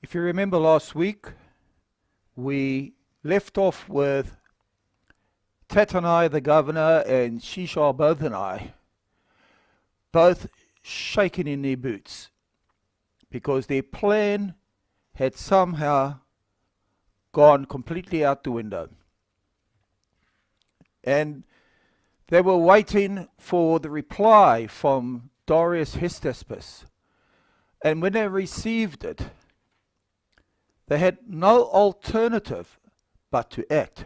If you remember last week, we left off with Tattenai the governor and Shishar-bozenai both shaken in their boots because their plan had somehow gone completely out the window. And they were waiting for the reply from Darius Hestaspes. And when they received it, they had no alternative but to act.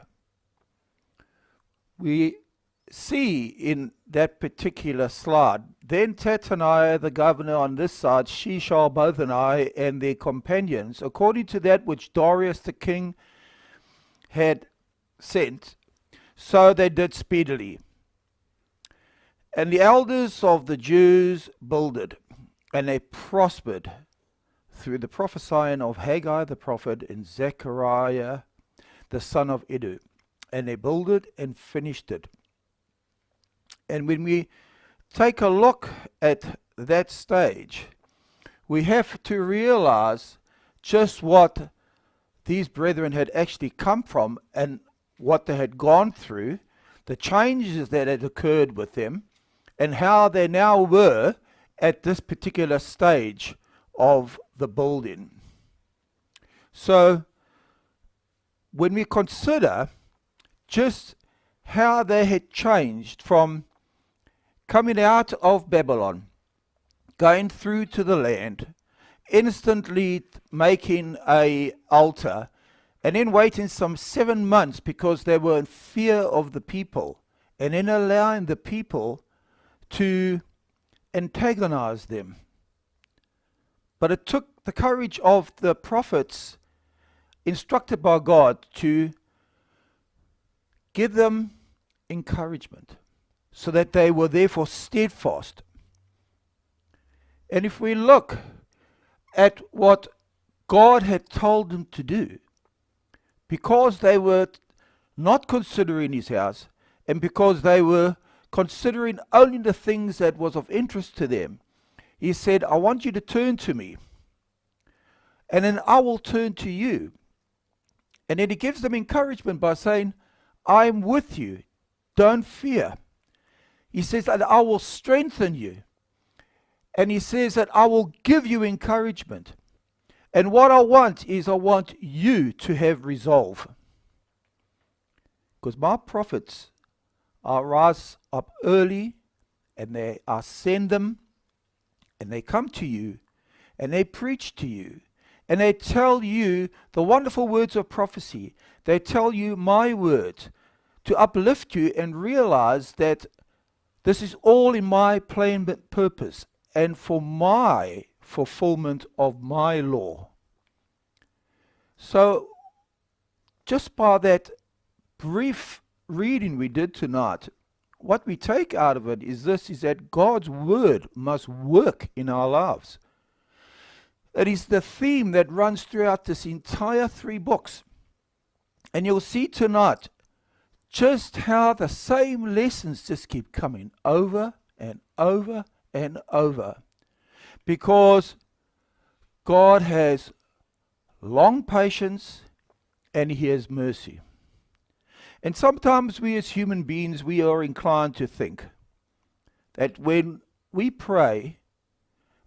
We see in that particular slide, then Tattenai the governor on this side, Shishar-bozenai and their companions, according to that which Darius the king had sent, so they did speedily. And the elders of the Jews builded, and they prospered through the prophesying of Haggai the prophet and Zechariah the son of Iddo. And they builded and finished it. And when we take a look at that stage, we have to realize just what these brethren had actually come from and what they had gone through, the changes that had occurred with them, and how they now were at this particular stage of the building. So when we consider just how they had changed from coming out of Babylon, going through to the land, instantly making an altar, and then waiting some 7 months because they were in fear of the people, and then allowing the people to antagonize them. But it took the courage of the prophets instructed by God to give them encouragement so that they were therefore steadfast. And if we look at what God had told them to do, because they were not considering his house, and because they were considering only the things that was of interest to them, he said, I want you to turn to me, and then I will turn to you. And then he gives them encouragement by saying, I am with you, don't fear. He says that I will strengthen you. And he says that I will give you encouragement. And what I want is I want you to have resolve. Because my prophets rise up early, and I send them, and they come to you, and they preach to you, and they tell you the wonderful words of prophecy. They tell you my words to uplift you and realize that this is all in my plan and purpose and for my fulfillment of my law. So just by that brief reading we did tonight, what we take out of it is this, is that God's word must work in our lives. It is the theme that runs throughout this entire 3 books. And you'll see tonight just how the same lessons just keep coming over and over and over. Because God has long patience and he has mercy. And sometimes we as human beings, we are inclined to think that when we pray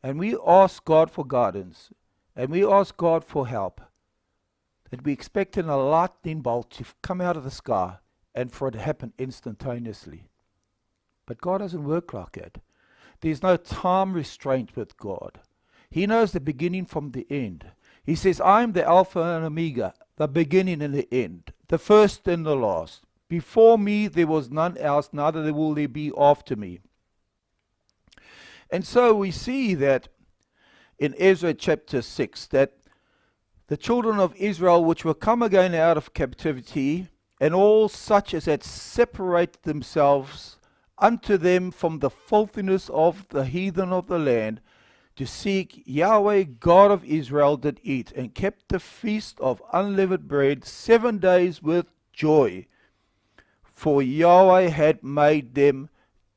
and we ask God for guidance and we ask God for help, that we expecting a lightning bolt to come out of the sky and for it to happen instantaneously. But God doesn't work like that. There's no time restraint with God. He knows the beginning from the end. He says, I am the Alpha and Omega, the beginning and the end, the first and the last. Before me there was none else, neither will there be after me. And so we see that in Ezra chapter 6, that the children of Israel which were come again out of captivity, and all such as had separated themselves unto them from the filthiness of the heathen of the land, to seek Yahweh God of Israel, did eat, and kept the feast of unleavened bread 7 days with joy. For Yahweh had made them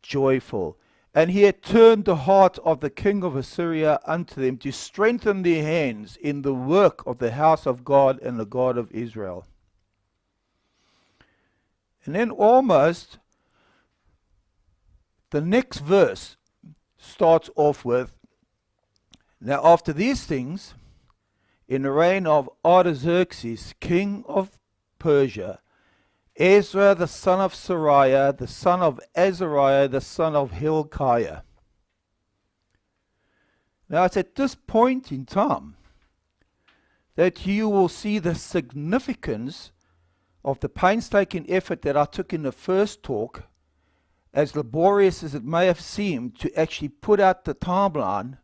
joyful. And he had turned the heart of the king of Assyria unto them, to strengthen their hands in the work of the house of God and the God of Israel. And then almost the next verse starts off with, now after these things, in the reign of Artaxerxes, king of Persia, Ezra the son of Sariah, the son of Azariah, the son of Hilkiah. Now it's at this point in time that you will see the significance of the painstaking effort that I took in the first talk, as laborious as it may have seemed, to actually put out the timeline,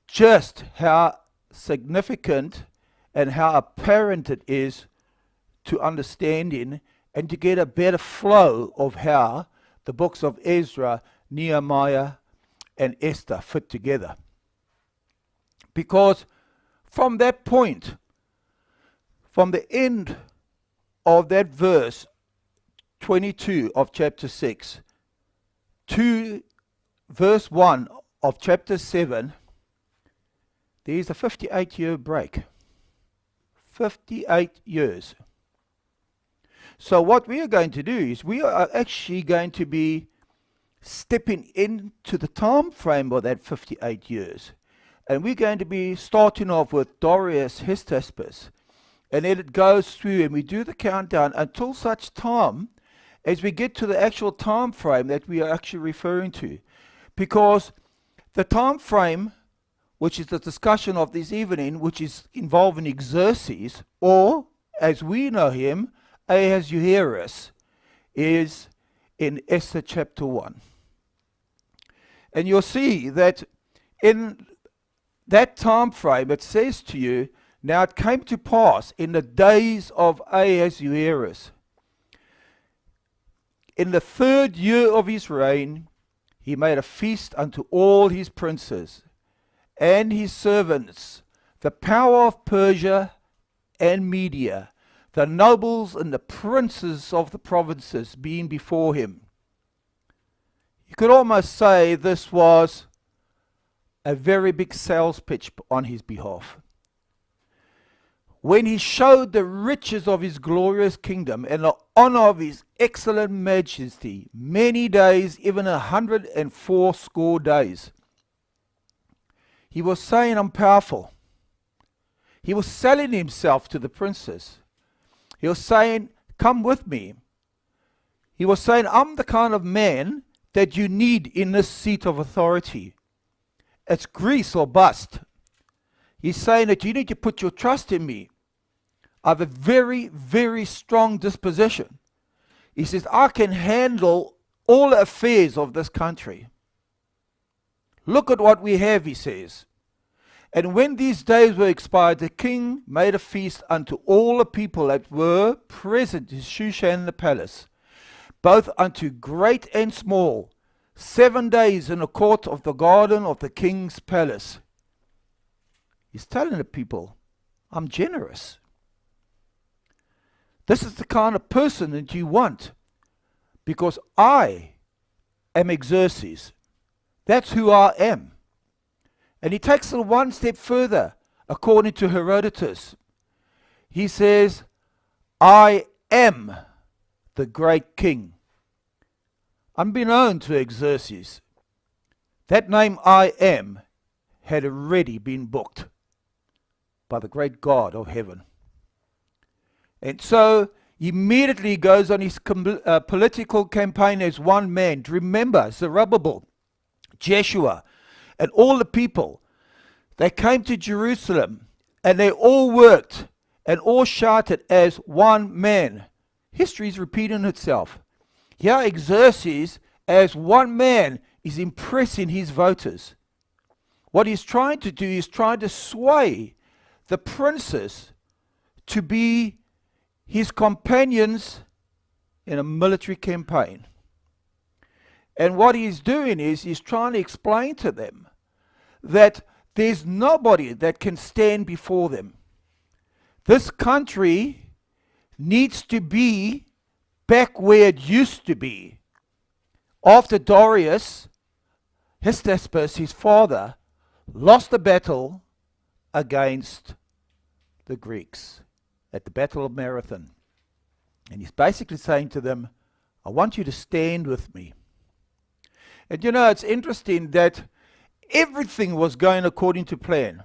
just how significant and how apparent it is to understanding and to get a better flow of how the books of Ezra, Nehemiah, and Esther fit together. Because from that point, from the end of that verse 22 of chapter 6 to verse 1 of chapter 7, there's a 58-year break. 58 years. So what we are going to do is we are actually going to be stepping into the time frame of that 58 years. And we're going to be starting off with Darius Hystaspes. And then it goes through and we do the countdown until such time as we get to the actual time frame that we are actually referring to. Because the time frame, which is the discussion of this evening, which is involving Xerxes, or as we know him, Ahasuerus, is in Esther chapter 1. And you'll see that in that time frame it says to you, now it came to pass in the days of Ahasuerus, in the 3rd year of his reign, he made a feast unto all his princes and his servants, the power of Persia and Media, the nobles and the princes of the provinces being before him. You could almost say this was a very big sales pitch on his behalf. When he showed the riches of his glorious kingdom and the honor of his excellent majesty, many days, even 180 days, he was saying, I'm powerful. He was selling himself to the princes. He was saying, come with me. He was saying, I'm the kind of man that you need in this seat of authority. It's grease or bust. He's saying that you need to put your trust in me. I have a very, very strong disposition. He says, I can handle all the affairs of this country. Look at what we have, he says. And when these days were expired, the king made a feast unto all the people that were present in Shushan the palace, both unto great and small, 7 days in the court of the garden of the king's palace. He's telling the people, I'm generous. This is the kind of person that you want, because I am Xerxes. That's who I am. And he takes it one step further, according to Herodotus. He says, I am the great king. Unbeknown to Xerxes, that name I am had already been booked by the great God of heaven. And so he immediately goes on his political campaign as one man. Remember, Zerubbabel, Jeshua, and all the people, they came to Jerusalem and they all worked and all shouted as one man. History is repeating itself. Here Xerxes, as one man, is impressing his voters. What he's trying to do is trying to sway the princes to be his companions in a military campaign. And what he's doing is he's trying to explain to them that there's nobody that can stand before them. This country needs to be back where it used to be. After Darius, Hystaspas, his father, lost the battle against the Greeks at the Battle of Marathon. And he's basically saying to them, I want you to stand with me. And you know, it's interesting that everything was going according to plan.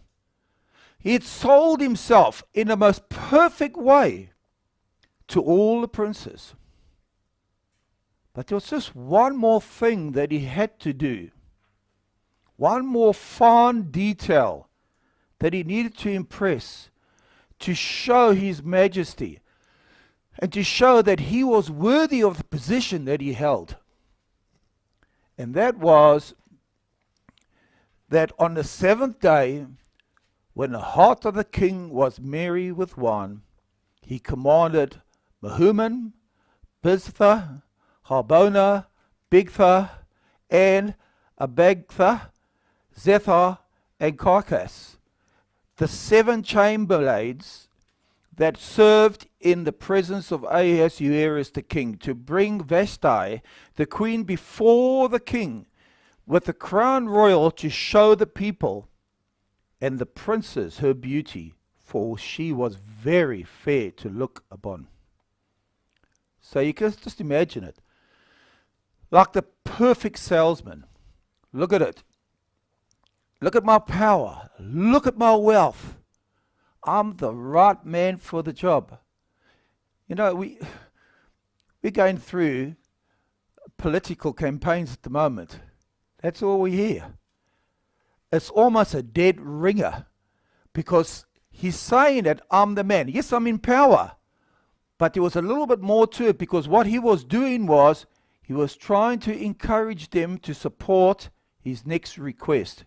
He had sold himself in the most perfect way to all the princes. But there was just one more thing that he had to do. One more fine detail that he needed to impress to show his majesty and to show that he was worthy of the position that he held. And that was that on the seventh day, when the heart of the king was merry with wine, he commanded Mehuman, Biztha, Harbona, Bigtha, and Abagtha, Zethar, and Carcass, the 7 chambermaids that served in the presence of Ahasuerus the king, to bring Vashti, the queen, before the king, with the crown royal, to show the people and the princes her beauty, for she was very fair to look upon. So you can just imagine it. Like the perfect salesman. Look at it. Look at my power. Look at my wealth. I'm the right man for the job. You know, we're going through political campaigns at the moment. That's all we hear. It's almost a dead ringer, because he's saying that I'm the man. Yes, I'm in power. But there was a little bit more to it, because what he was doing was he was trying to encourage them to support his next request.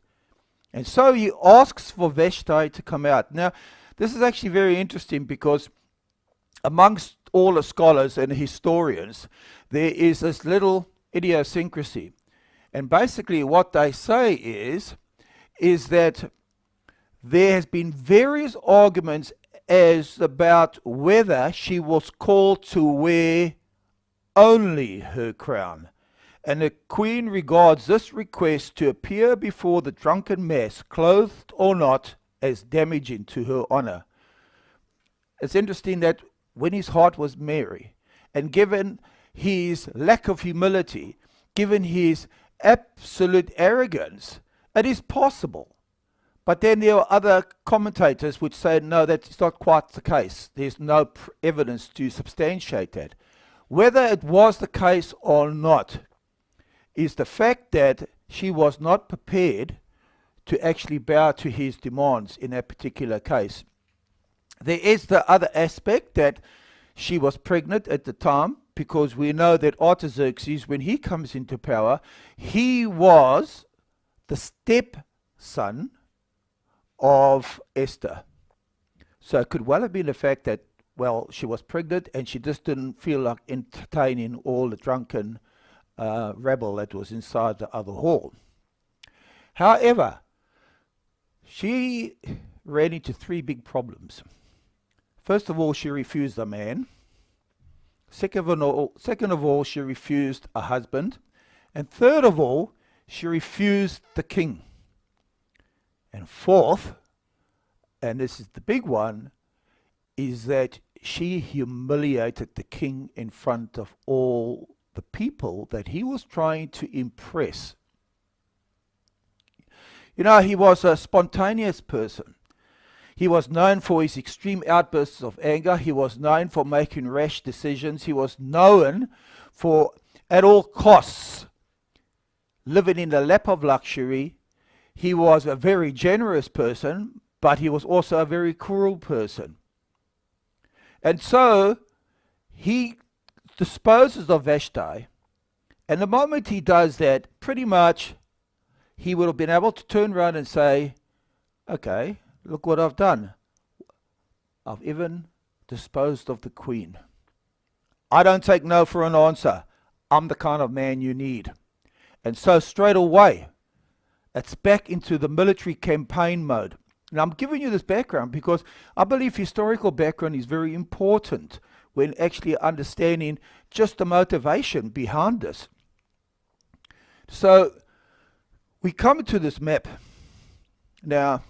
And so he asks for Vashti to come out. Now, this is actually very interesting, because amongst all the scholars and historians, there is this little idiosyncrasy. And basically what they say is that there has been various arguments as about whether she was called to wear only her crown. And the queen regards this request to appear before the drunken mass, clothed or not, as damaging to her honor. It's interesting that when his heart was merry, and given his lack of humility, given his absolute arrogance, it is possible. But then there are other commentators which say, no, that's not quite the case. There's no evidence to substantiate that. Whether it was the case or not is the fact that she was not prepared to actually bow to his demands in that particular case. There is the other aspect that she was pregnant at the time, because we know that Artaxerxes, when he comes into power, he was the stepson of Esther. So it could well have been the fact that, well, she was pregnant and she just didn't feel like entertaining all the drunken rabble that was inside the other hall. However, she ran into 3 big problems. First of all, she refused a man. Second of all, she refused a husband. And third of all, she refused the king. And fourth, and this is the big one, is that she humiliated the king in front of all the people that he was trying to impress. You know, he was a spontaneous person. He was known for his extreme outbursts of anger. He was known for making rash decisions. He was known for, at all costs, living in the lap of luxury. He was a very generous person, but he was also a very cruel person. And so he disposes of Vashti, and the moment he does that, pretty much he would have been able to turn around and say, okay, look what I've done. I've even disposed of the queen. I don't take no for an answer. I'm the kind of man you need. And so straight away, it's back into the military campaign mode. Now I'm giving you this background because I believe historical background is very important when actually understanding just the motivation behind this. So we come to this map. Now,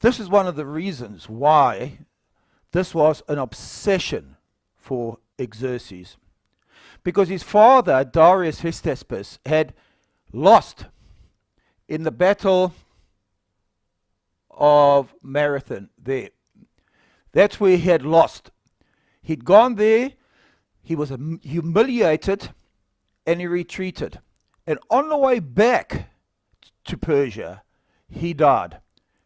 this is one of the reasons why this was an obsession for Xerxes. Because his father, Darius Hystespus, had lost in the battle of Marathon there. That's where he had lost. He'd gone there, he was humiliated, and he retreated. And on the way back to Persia, he died.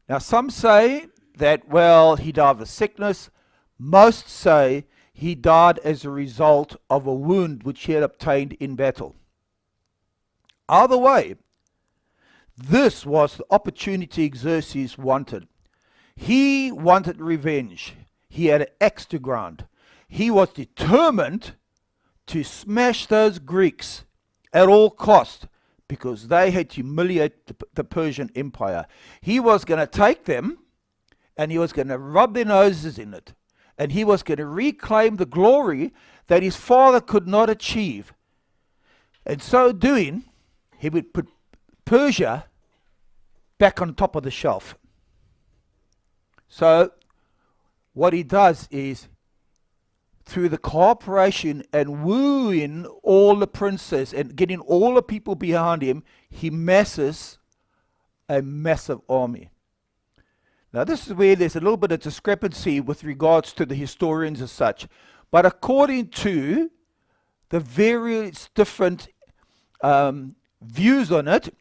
Now some say that, well, he died of sickness. Most say he died as a result of a wound which he had obtained in battle. Either way, this was the opportunity Xerxes wanted. He wanted revenge. He had an axe to grind. He was determined to smash those Greeks at all cost because they had humiliated the Persian Empire. He was going to take them and he was going to rub their noses in it. And he was going to reclaim the glory that his father could not achieve. And so doing, he would put Persia back on top of the shelf. So what he does is, through the cooperation and wooing all the princes and getting all the people behind him, he masses a massive army. Now this is where there's a little bit of discrepancy with regards to the historians as such. But according to the various different views on it,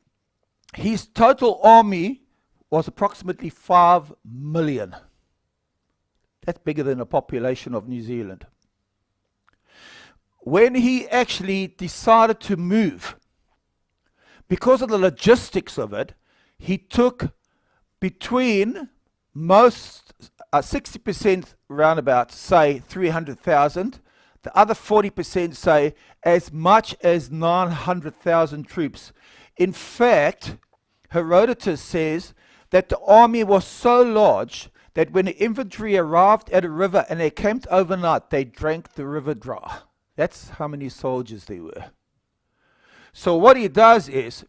his total army was approximately 5 million. That's bigger than the population of New Zealand. When he actually decided to move, because of the logistics of it, he took between most 60% roundabout, say 300,000. The other 40% say as much as 900,000 troops. In fact, Herodotus says that the army was so large that when the infantry arrived at a river and they camped overnight, they drank the river dry. That's how many soldiers there were. So what he does is,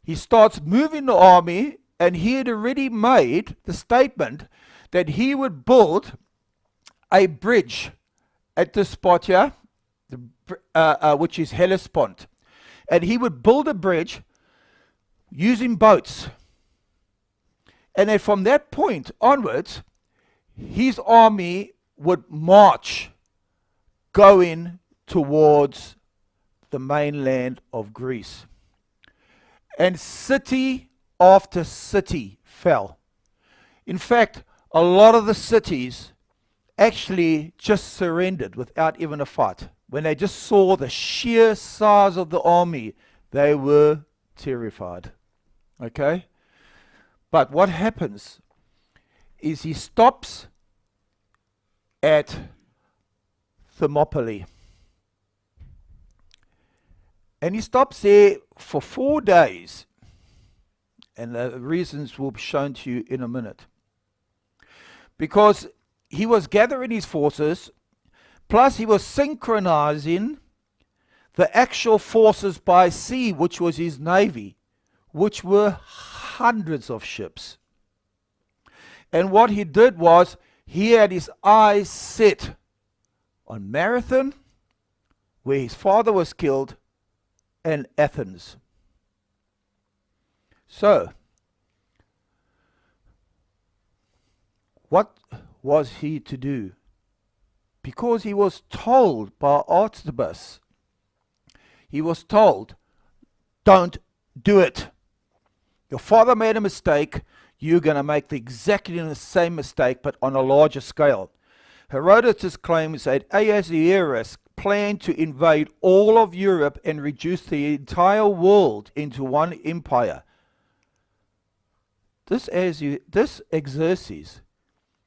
he starts moving the army, and he had already made the statement that he would build a bridge at this spot here, which is Hellespont. And he would build a bridge using boats. And then from that point onwards, his army would march going towards the mainland of Greece. And city after city fell. In fact, a lot of the cities actually just surrendered without even a fight. When they just saw the sheer size of the army, they were terrified. Okay? But what happens is he stops at Thermopylae. And he stops there for 4 days. And the reasons will be shown to you in a minute. Because he was gathering his forces, plus he was synchronizing the actual forces by sea, which was his navy, which were hundreds of ships. And what he did was, he had his eyes set on Marathon, where his father was killed, and Athens. So, what was he to do? Because he was told by Artebus, he was told, don't do it. Your father made a mistake, you're going to make exactly the same mistake, but on a larger scale. Herodotus claims that Ahasuerus planned to invade all of Europe and reduce the entire world into one empire. This Xerxes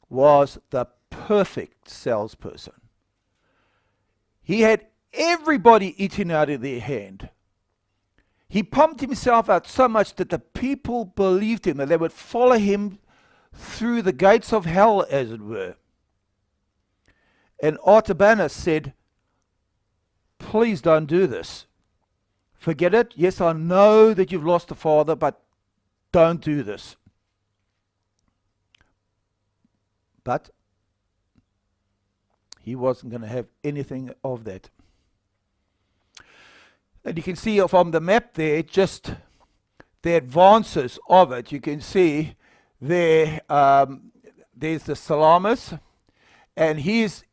was the perfect salesperson. He had everybody eating out of their hand. He pumped himself out so much that the people believed him, that they would follow him through the gates of hell, as it were. And Artabanus said, please don't do this. Forget it. Yes, I know that you've lost a father, but don't do this. But he wasn't going to have anything of that. And you can see from the map there, just the advances of it. You can see there, there's the Salamis, and his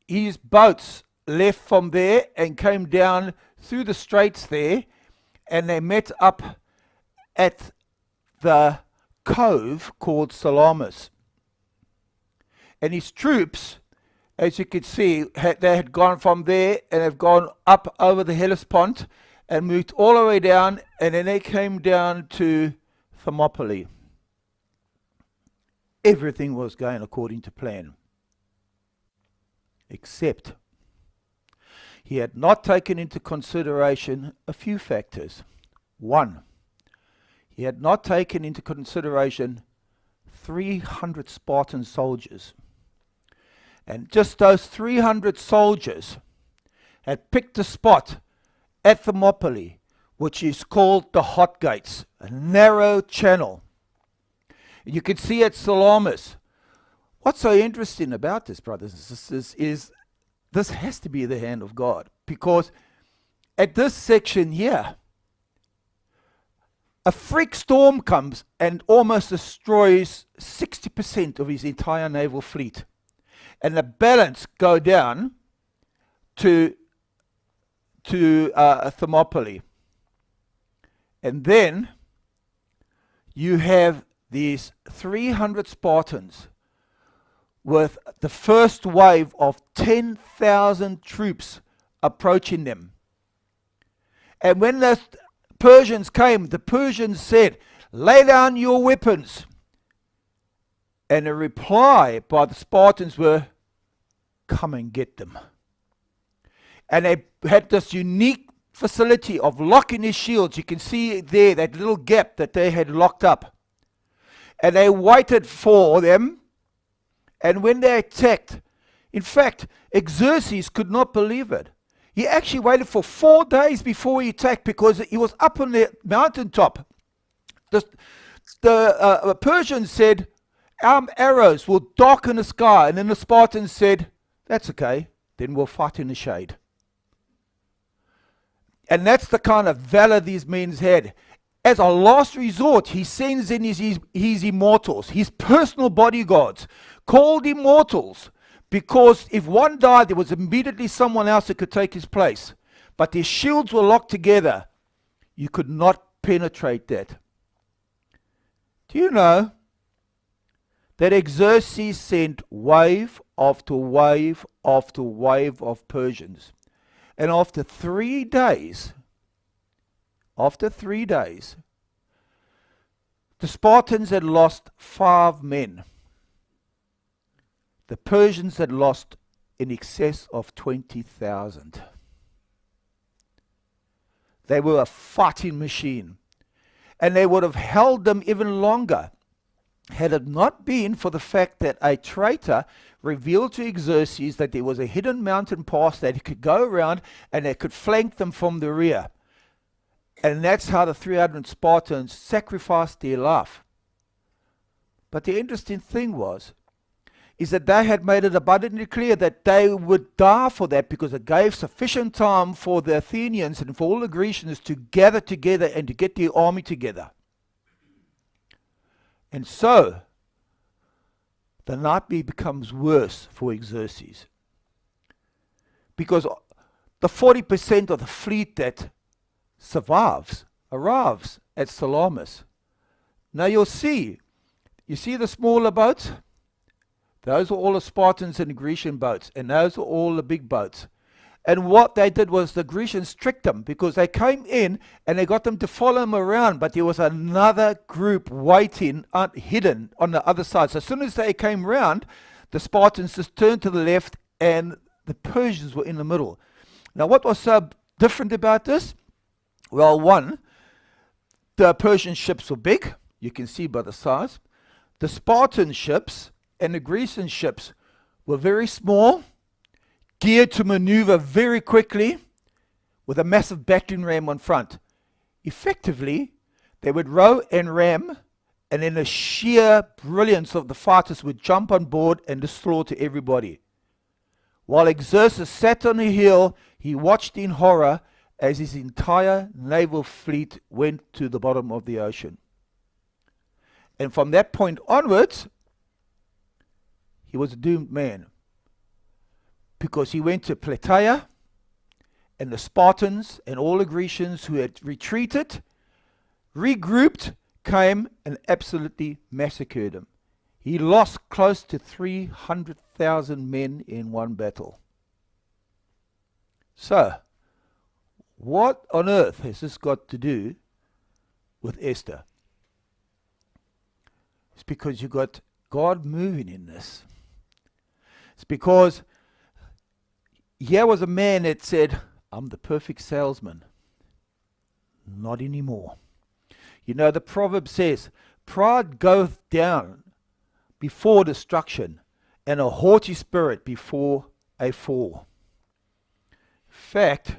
boats left from there and came down through the straits there, and they met up at the cove called Salamis. And his troops, as you can see, they had gone from there and have gone up over the Hellespont and moved all the way down, and then they came down to Thermopylae. Everything was going according to plan. Except he had not taken into consideration a few factors. One, he had not taken into consideration 300 Spartan soldiers. And just those 300 soldiers had picked a spot at Thermopylae, which is called the Hot Gates, a narrow channel. You can see at Salamis. What's so interesting about this, brothers and sisters, is this has to be the hand of God, because at this section here, a freak storm comes and almost destroys 60% of his entire naval fleet. And the balance go down to Thermopylae. And then you have these 300 Spartans with the first wave of 10,000 troops approaching them. And when the Persians came, the Persians said, "Lay down your weapons." And the reply by the Spartans were, "Come and get them." And they had this unique facility of locking their shields. You can see there that little gap that they had locked up. And they waited for them. And when they attacked, in fact, Xerxes could not believe it. He actually waited for 4 days before he attacked, because he was up on the mountaintop. The Persians said, "Our arrows will darken the sky." And then the Spartans said, "That's okay, then we'll fight in the shade." And that's the kind of valor these men had. As a last resort, he sends in his immortals, his personal bodyguards, called immortals, because if one died, there was immediately someone else that could take his place. But their shields were locked together. You could not penetrate that. Do you know that Xerxes sent wave after wave after wave of Persians? And after 3 days, the Spartans had lost 5 men. The Persians had lost in excess of 20,000. They were a fighting machine. And they would have held them even longer had it not been for the fact that a traitor revealed to Xerxes that there was a hidden mountain pass that he could go around and they could flank them from the rear. And that's how the 300 Spartans sacrificed their life. But the interesting thing is that they had made it abundantly clear that they would die for that, because it gave sufficient time for the Athenians and for all the Grecians to gather together and to get their army together. And so, the night becomes worse for Xerxes, because the 40% of the fleet that arrives at Salamis. Now you see the smaller boats? Those are all the Spartans and the Grecian boats, and those are all the big boats. And what they did was the Grecians tricked them, because they came in and they got them to follow them around, but there was another group waiting hidden on the other side. So as soon as they came round, the Spartans just turned to the left and the Persians were in the middle. Now what was so different about this? Well, one, the Persian ships were big, you can see by the size. The Spartan ships and the Grecian ships were very small, geared to maneuver very quickly, with a massive battering ram on front. Effectively, they would row and ram, and in the sheer brilliance of the fighters would jump on board and slaughter everybody. While Xerxes sat on a hill, he watched in horror as his entire naval fleet went to the bottom of the ocean. And from that point onwards, he was a doomed man, because he went to Plataea, and the Spartans and all the Grecians who had retreated, regrouped, came and absolutely massacred him. He lost close to 300,000 men in one battle. So, what on earth has this got to do with Esther? It's because you got God moving in this. It's because here was a man that said, I'm the perfect salesman. Not anymore. You know, the proverb says, pride goeth down before destruction, and a haughty spirit before a fall. Fact,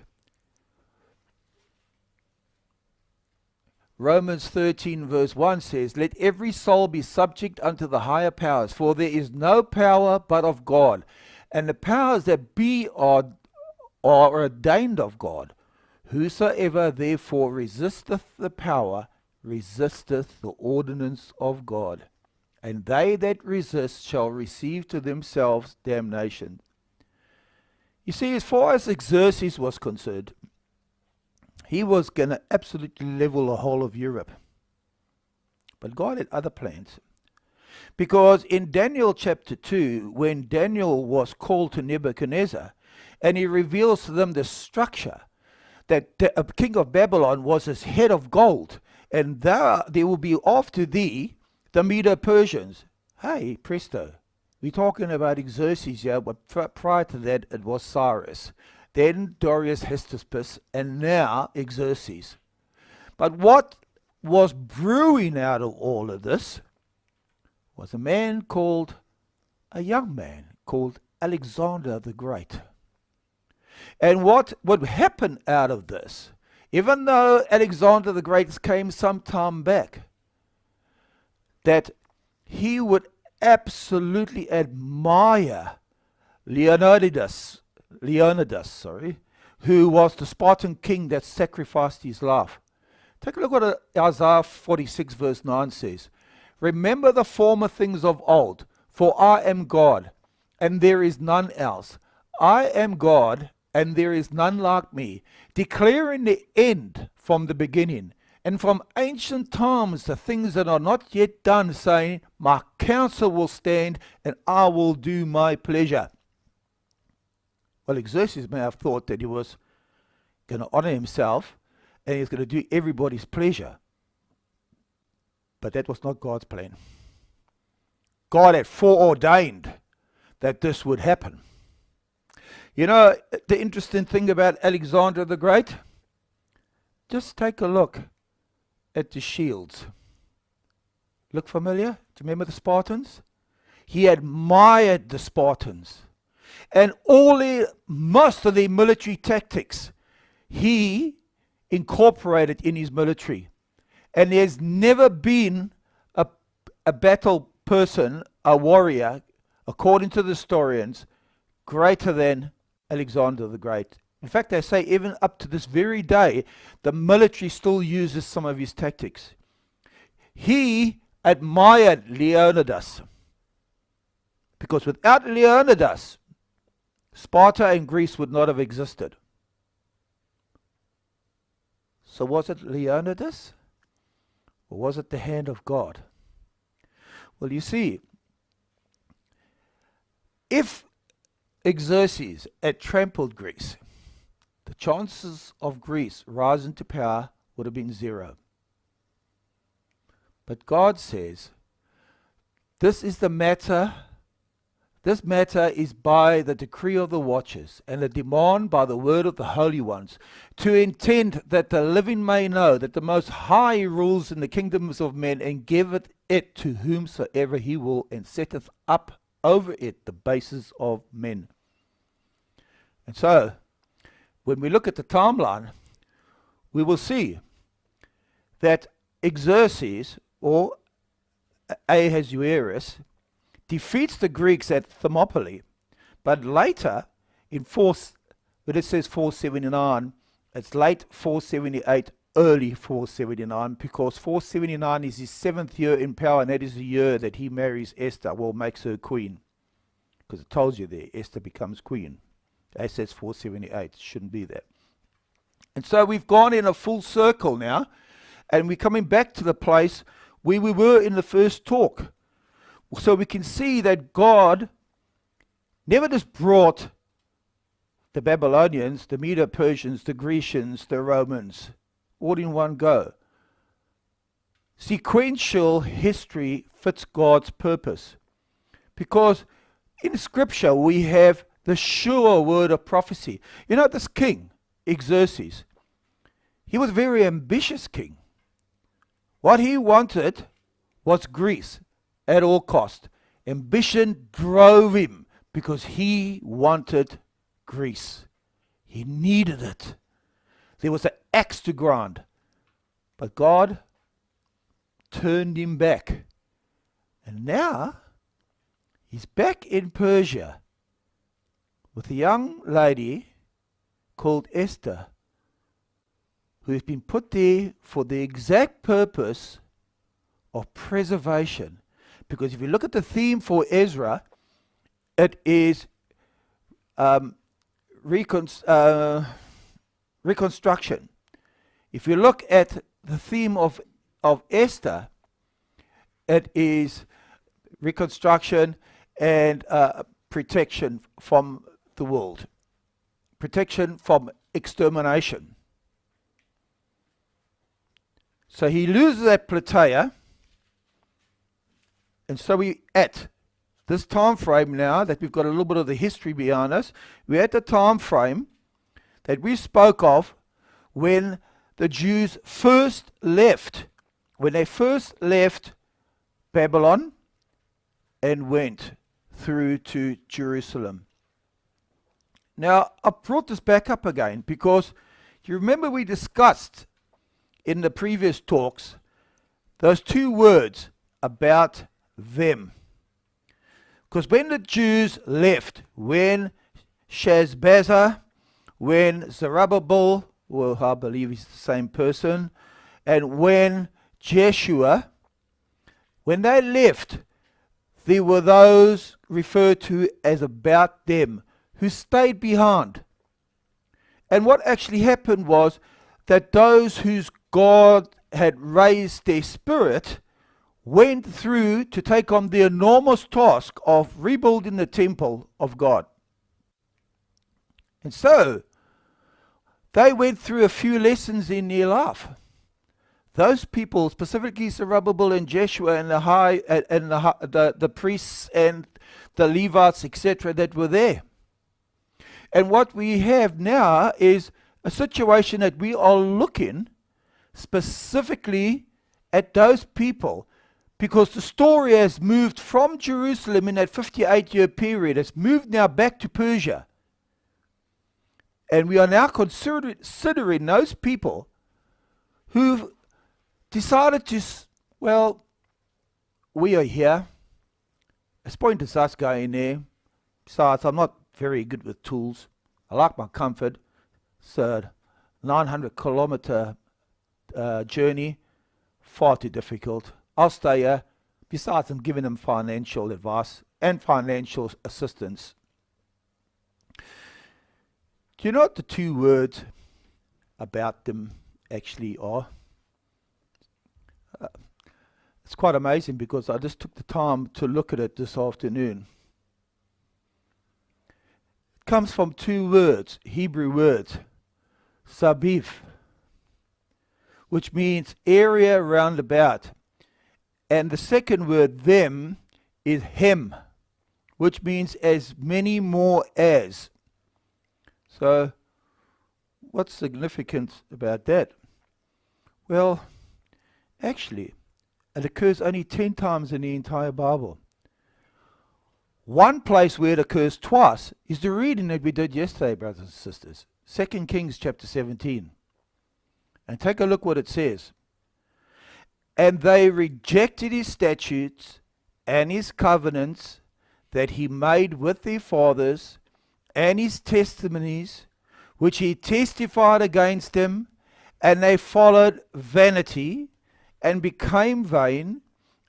Romans 13 verse 1 says, let every soul be subject unto the higher powers, for there is no power but of God, and the powers that be are ordained of God. Whosoever therefore resisteth the power, resisteth the ordinance of God, and they that resist shall receive to themselves damnation. You see, as far as Xerxes was concerned, he was going to absolutely level the whole of Europe. But God had other plans. Because in Daniel chapter 2, when Daniel was called to Nebuchadnezzar, and he reveals to them the structure, that the king of Babylon was his head of gold, and there will be after thee the Medo-Persians. Hey, presto. We're talking about Xerxes here, but prior to that it was Cyrus. Then Darius Hestispus, and now Xerxes. But what was brewing out of all of this was a young man called Alexander the Great. And what would happen out of this, even though Alexander the Great came some time back, that he would absolutely admire Leonidas, who was the Spartan king that sacrificed his life. Take a look at what Isaiah 46 verse 9 says. Remember the former things of old, for I am God, and there is none else. I am God, and there is none like me, declaring the end from the beginning, and from ancient times the things that are not yet done, saying, my counsel will stand, and I will do my pleasure. Well, Xerxes may have thought that he was going to honor himself, and he was going to do everybody's pleasure. But that was not God's plan. God had foreordained that this would happen. You know, the interesting thing about Alexander the Great, just take a look at the shields. Look familiar? Do you remember the Spartans? He admired the Spartans. And most of their military tactics, he incorporated in his military. And there's never been a battle person, a warrior, according to the historians, greater than Alexander the Great. In fact, they say even up to this very day, the military still uses some of his tactics. He admired Leonidas, because without Leonidas, Sparta and Greece would not have existed. So was it Leonidas? Or was it the hand of God? Well, you see, if Xerxes had trampled Greece, the chances of Greece rising to power would have been zero. But God says, this matter is by the decree of the watchers, and a demand by the word of the holy ones, to intend that the living may know that the Most High rules in the kingdoms of men, and giveth it to whomsoever he will, and setteth up over it the bases of men. And so, when we look at the timeline, we will see that Xerxes, or Ahasuerus, defeats the Greeks at Thermopylae, but later, when it says 479, it's late 478, early 479, because 479 is his 7th year in power, and that is the year that he marries Esther, well, makes her queen. Because it tells you there, Esther becomes queen. It says 478, it shouldn't be that. And so we've gone in a full circle now, and we're coming back to the place where we were in the first talk. So we can see that God never just brought the Babylonians, the Medo-Persians, the Grecians, the Romans, all in one go. Sequential history fits God's purpose. Because in Scripture we have the sure word of prophecy. You know, this king, Xerxes, he was a very ambitious king. What he wanted was Greece at all cost. Ambition drove him because he wanted Greece. He needed it. There was an axe to grind. But God turned him back. And now he's back in Persia with a young lady called Esther, who has been put there for the exact purpose of preservation. Because if you look at the theme for Ezra, it is reconstruction. If you look at the theme of Esther, it is reconstruction and protection from the world. Protection from extermination. So he loses that Plataea, and so we at this time frame now that we've got a little bit of the history behind us, we're at the time frame that we spoke of when the Jews first left, when they first left Babylon and went through to Jerusalem. Now, I brought this back up again because you remember we discussed in the previous talks those two words about them. Because when the Jews left, when Shazbazzar, when Zerubbabel, well, I believe he's the same person, and when Jeshua, when they left, there were those referred to as about them who stayed behind. And what actually happened was that those whose God had raised their spirit went through to take on the enormous task of rebuilding the temple of God. And so, they went through a few lessons in their life. Those people, specifically Zerubbabel and Jeshua and the priests and the Levites, etc., that were there. And what we have now is a situation that we are looking specifically at those people, because the story has moved from Jerusalem in that 58-year period. It's moved now back to Persia. And we are now considering those people who've decided to, well, we are here. It's pointless us going there. Besides, I'm not very good with tools. I like my comfort. It's a 900-kilometer journey. Far too difficult. I'll stay here. Besides, I'm giving them financial advice and financial assistance. Do you know what the two words about them actually are? It's quite amazing because I just took the time to look at it this afternoon. It comes from two words, Hebrew words, sabiv, which means area round about. And the second word, them, is hem, which means as many more as. So, what's significant about that? Well, actually, it occurs only 10 times in the entire Bible. One place where it occurs twice is the reading that we did yesterday, brothers and sisters. 2 Kings chapter 17. And take a look what it says. And they rejected his statutes and his covenants that he made with their fathers, and his testimonies, which he testified against him, and they followed vanity, and became vain,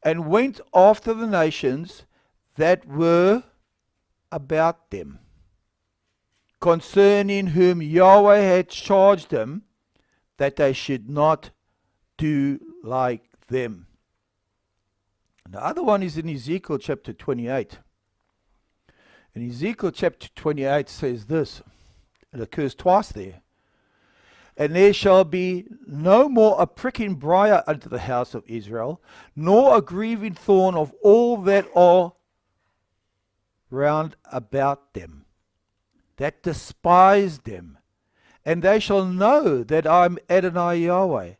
and went after the nations that were about them, concerning whom Yahweh had charged them, that they should not do like them. And the other one is in Ezekiel chapter 28. And Ezekiel chapter 28 says this, it occurs twice there. And there shall be no more a pricking briar unto the house of Israel, nor a grieving thorn of all that are round about them, that despise them. And they shall know that I am Adonai Yahweh.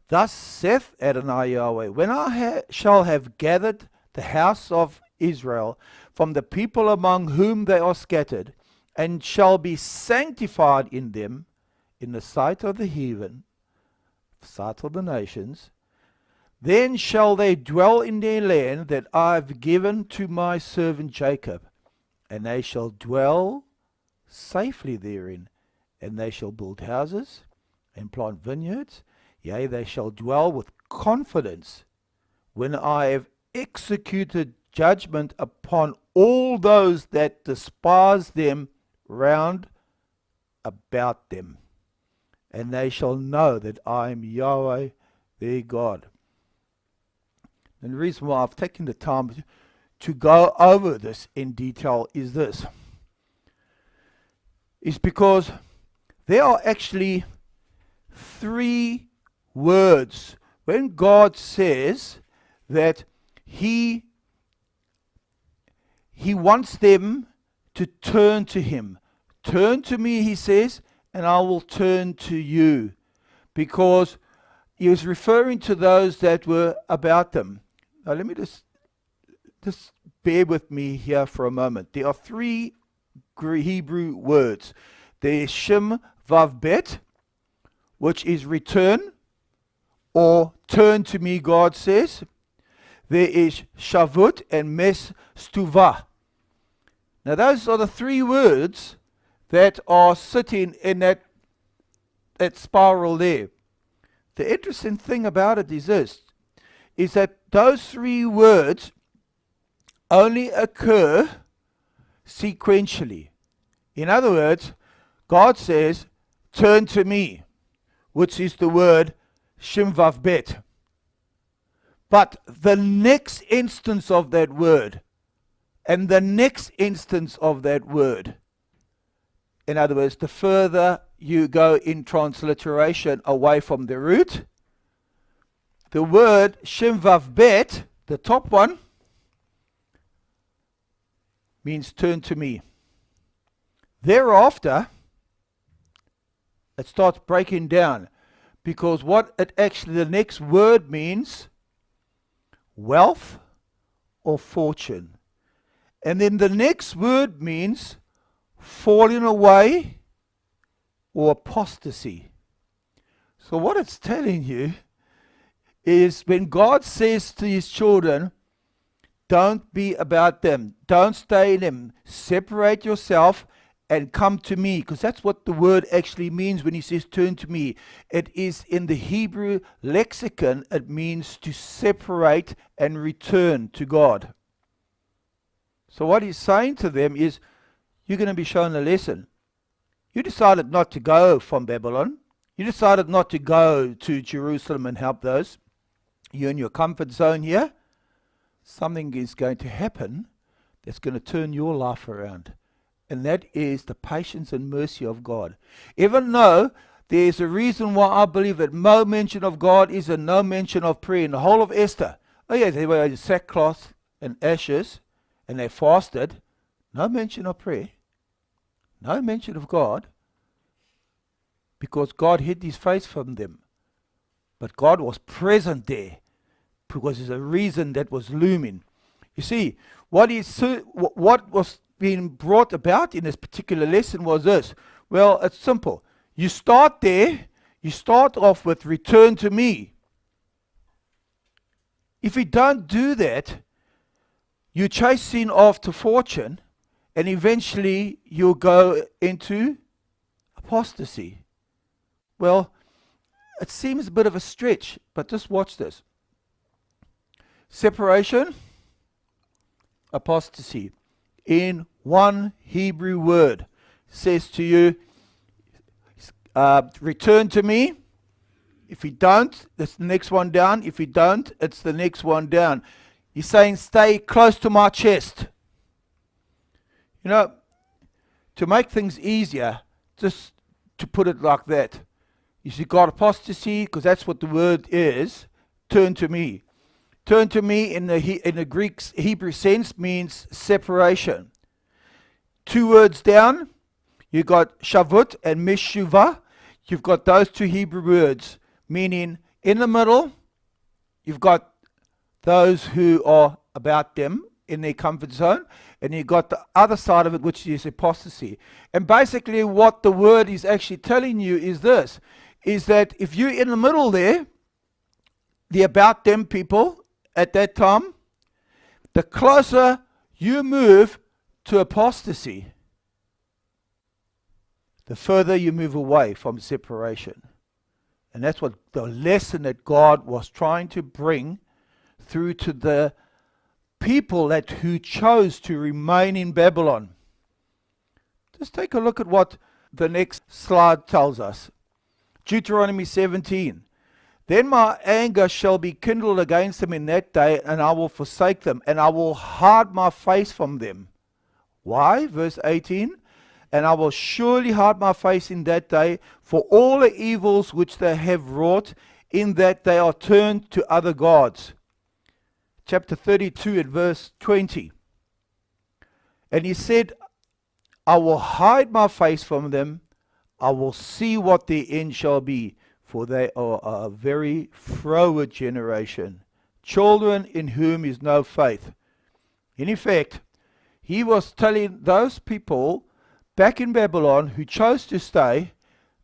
Thus saith Adonai Yahweh, when I shall have gathered the house of Israel from the people among whom they are scattered, and shall be sanctified in them, in the sight of the heathen, sight of the nations, then shall they dwell in their land that I have given to my servant Jacob, and they shall dwell safely therein, and they shall build houses and plant vineyards. Yea, they shall dwell with confidence when I have executed judgment upon all those that despise them round about them. And they shall know that I am Yahweh their God. And the reason why I've taken the time to go over this in detail is this. Is because there are actually three words when God says that He wants them to turn to Him. Turn to me, He says, and I will turn to you. Because He was referring to those that were about them. Now let me just bear with me here for a moment. There are three Hebrew words. There is Shem Vav Bet, which is return, or turn to me, God says. There is Shavut and Mes Stuva. Now those are the three words that are sitting in that spiral there. The interesting thing about it is this, is that those three words only occur sequentially. In other words, God says, turn to me, which is the word Shem Vav Bet. But the next instance of that word, and the next instance of that word, in other words, the further you go in transliteration away from the root, the word Shem Vav Bet, the top one, means turn to me. Thereafter, it starts breaking down, because what it actually, the next word means wealth or fortune. And then the next word means falling away or apostasy. So what it's telling you is when God says to His children, don't be about them, don't stay in them, separate yourself and come to me, because that's what the word actually means when He says turn to me. It is in the Hebrew lexicon, it means to separate and return to God. So what He's saying to them is, you're going to be shown a lesson. You decided not to go from Babylon. You decided not to go to Jerusalem and help those. You're in your comfort zone here. Something is going to happen that's going to turn your life around. And that is the patience and mercy of God. Even though there's a reason why I believe that no mention of God is and no mention of prayer in the whole of Esther. Oh yeah, they were in sackcloth and ashes and they fasted. No mention of prayer. No mention of God. Because God hid His face from them. But God was present there. Because there's a reason that was looming. You see, what was being brought about in this particular lesson was this. Well, it's simple. You start there. You start off with return to me. If you don't do that, you're chasing after fortune, and eventually you'll go into apostasy. Well, it seems a bit of a stretch, but just watch this. Separation, apostasy. In one Hebrew word, says to you, return to me. If you don't, it's the next one down. If you don't, it's the next one down. He's saying, stay close to my chest. You know, to make things easier, just to put it like that. You see, God, apostasy, because that's what the word is, turn to me. Turn to me in the Greek Hebrew sense means separation. 2 words down, you got shavut and meshuvah. You've got those 2 Hebrew words, meaning in the middle, you've got those who are about them in their comfort zone, and you've got the other side of it, which is apostasy. And basically what the word is actually telling you is this, is that if you're in the middle there, the about them people at that time, the closer you move to apostasy, the further you move away from separation. And that's what the lesson that God was trying to bring through to the people who chose to remain in Babylon. Just take a look at what the next slide tells us. Deuteronomy 17. Then my anger shall be kindled against them in that day, and I will forsake them, and I will hide my face from them. Why? Verse 18. And I will surely hide my face in that day, for all the evils which they have wrought, in that they are turned to other gods. Chapter 32 at verse 20. And he said, I will hide my face from them, I will see what their end shall be, for they are a very froward generation, children in whom is no faith. In effect, he was telling those people back in Babylon who chose to stay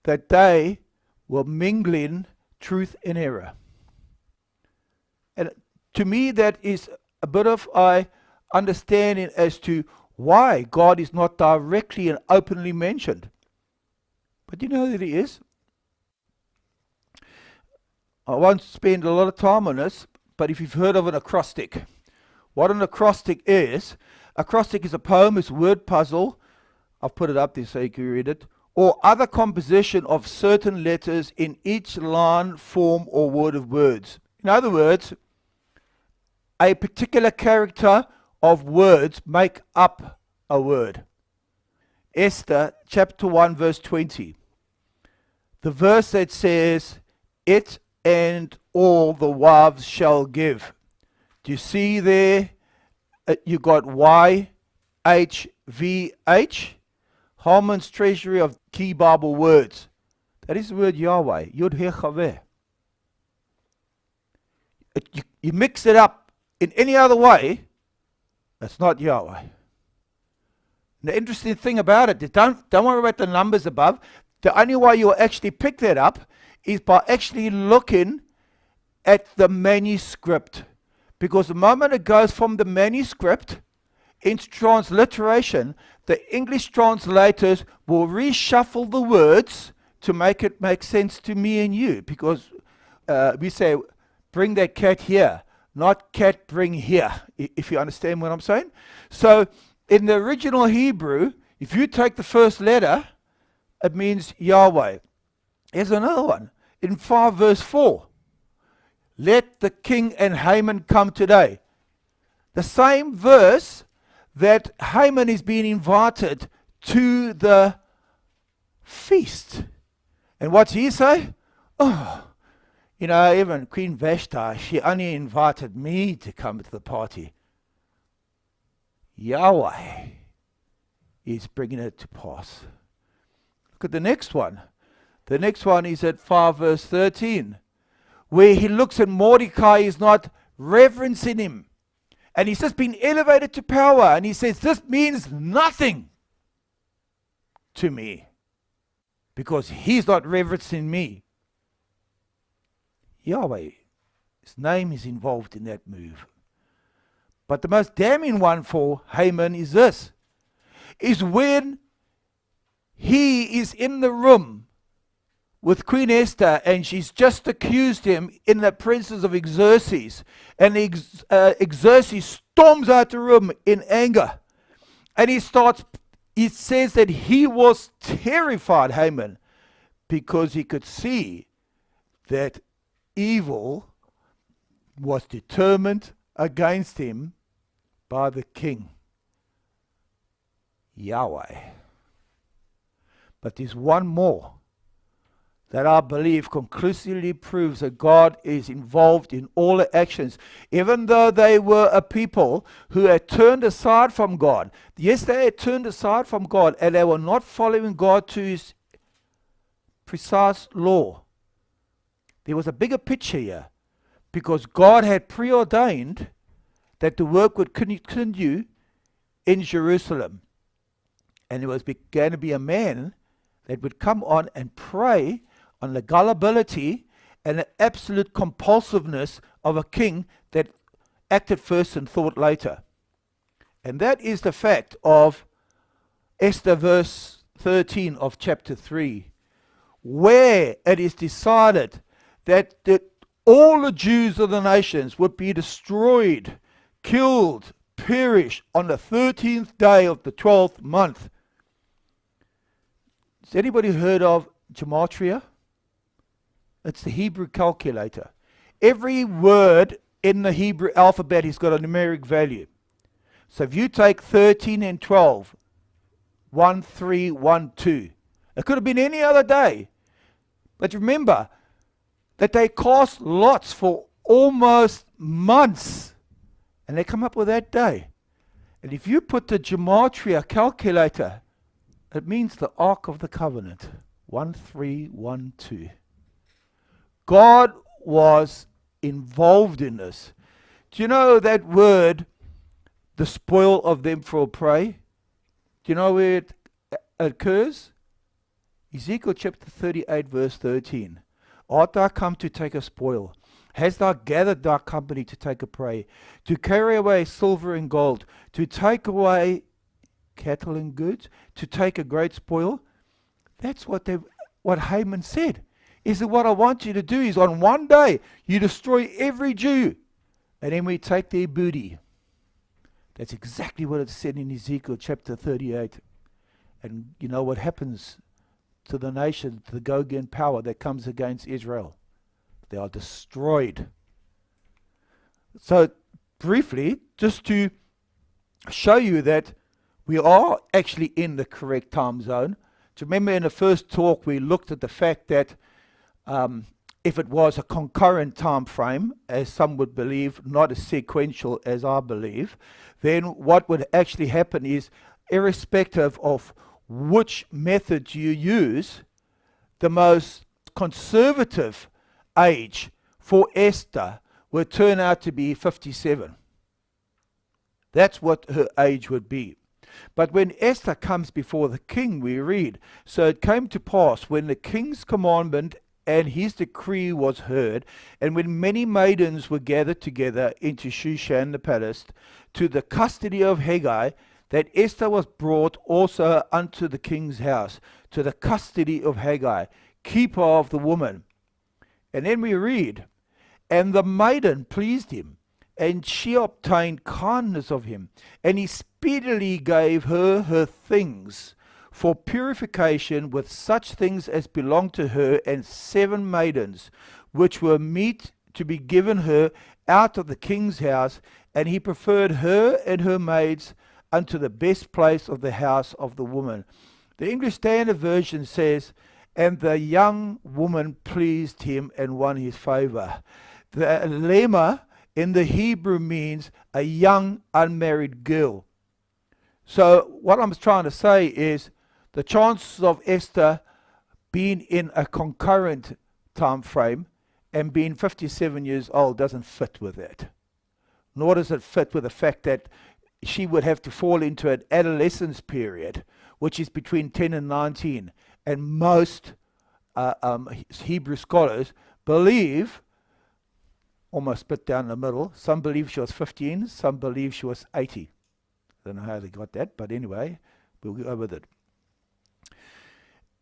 that they were mingling truth and error. And to me that is a bit of a understanding as to why God is not directly and openly mentioned. But you know that he is. I won't spend a lot of time on this, but if you've heard of an acrostic, what an acrostic is a poem, it's a word puzzle. I've put it up there so you can read it. Or other composition of certain letters in each line, form, or word of words. In other words, a particular character of words make up a word. Esther chapter 1 verse 20. The verse that says, it and all the wives shall give. Do you see there? You got YHVH. Haman's treasury of key Bible words. That is the word Yahweh. Yud He Chaveh. You mix it up in any other way, that's not Yahweh. And the interesting thing about it is don't worry about the numbers above. The only way you'll actually pick that up is by actually looking at the manuscript. Because the moment it goes from the manuscript into transliteration, the English translators will reshuffle the words to make it make sense to me and you. Because we say, bring that cat here, not cat bring here, if you understand what I'm saying. So in the original Hebrew, if you take the first letter, it means Yahweh. Here's another one. In 5 verse 4, let the king and Haman come today. The same verse that Haman is being invited to the feast. And what's he say? Oh, you know, even Queen Vashti, she only invited me to come to the party. Yahweh is bringing it to pass. Look at the next one. The next one is at 5 verse 13, where he looks at Mordecai, is not reverencing him. And he's just been elevated to power. And he says, this means nothing to me because he's not reverencing me. Yahweh His name is involved in that move. But the most damning one for Haman is this, is when he is in the room with Queen Esther and she's just accused him in the presence of Xerxes. And Xerxes storms out the room in anger. And it says that he was terrified, Haman, because he could see that evil was determined against him by the king, Yahweh. But there's one more that I believe conclusively proves that God is involved in all the actions, even though they were a people who had turned aside from God. Yes, they had turned aside from God, and they were not following God to his precise law. There was a bigger picture here, because God had preordained that the work would continue in Jerusalem. And there was going to be a man that would come on and pray on the gullibility and the absolute compulsiveness of a king that acted first and thought later. And that is the fact of Esther verse 13 of chapter 3, where it is decided that all the Jews of the nations would be destroyed, killed, perish on the 13th day of the 12th month. Has anybody heard of gematria? It's the Hebrew calculator. Every word in the Hebrew alphabet has got a numeric value. So if you take 13 and 12, 1, 3, 1, 2. It could have been any other day. But remember that they cast lots for almost months. And they come up with that day. And if you put the gematria calculator, it means the Ark of the Covenant. 1, 3, 1, 2. God was involved in this. Do you know that word, the spoil of them for prey? Do you know where it occurs? Ezekiel chapter 38 verse 13. Art thou come to take a spoil? Hast thou gathered thy company to take a prey? To carry away silver and gold? To take away cattle and goods? To take a great spoil? That's what Haman said. He said, what I want you to do is on one day, you destroy every Jew. And then we take their booty. That's exactly what it said in Ezekiel chapter 38. And you know what happens to the nation, to the Goguen power that comes against Israel? They are destroyed. So briefly, just to show you that we are actually in the correct time zone. Do you remember in the first talk we looked at the fact that if it was a concurrent time frame, as some would believe, not as sequential as I believe, then what would actually happen is, irrespective of which method you use, the most conservative age for Esther would turn out to be 57. That's what her age would be. But when Esther comes before the king, we read, so it came to pass when the king's commandment and his decree was heard, and when many maidens were gathered together into Shushan the palace, to the custody of Haggai, that Esther was brought also unto the king's house, to the custody of Haggai, keeper of the woman. And then we read, and the maiden pleased him, and she obtained kindness of him, and he speedily gave her things for purification, with such things as belonged to her, and 7 maidens, which were meet to be given her out of the king's house, and he preferred her and her maids unto the best place of the house of the woman. The English Standard Version says, and the young woman pleased him and won his favor. The lemma in the Hebrew means a young unmarried girl. So what I'm trying to say is the chances of Esther being in a concurrent time frame and being 57 years old doesn't fit with that. Nor does it fit with the fact that she would have to fall into an adolescence period, which is between 10 and 19. And most Hebrew scholars believe almost split down the middle. Some believe she was 15, some believe she was 80. I don't know how they got that, but anyway, we'll go with it.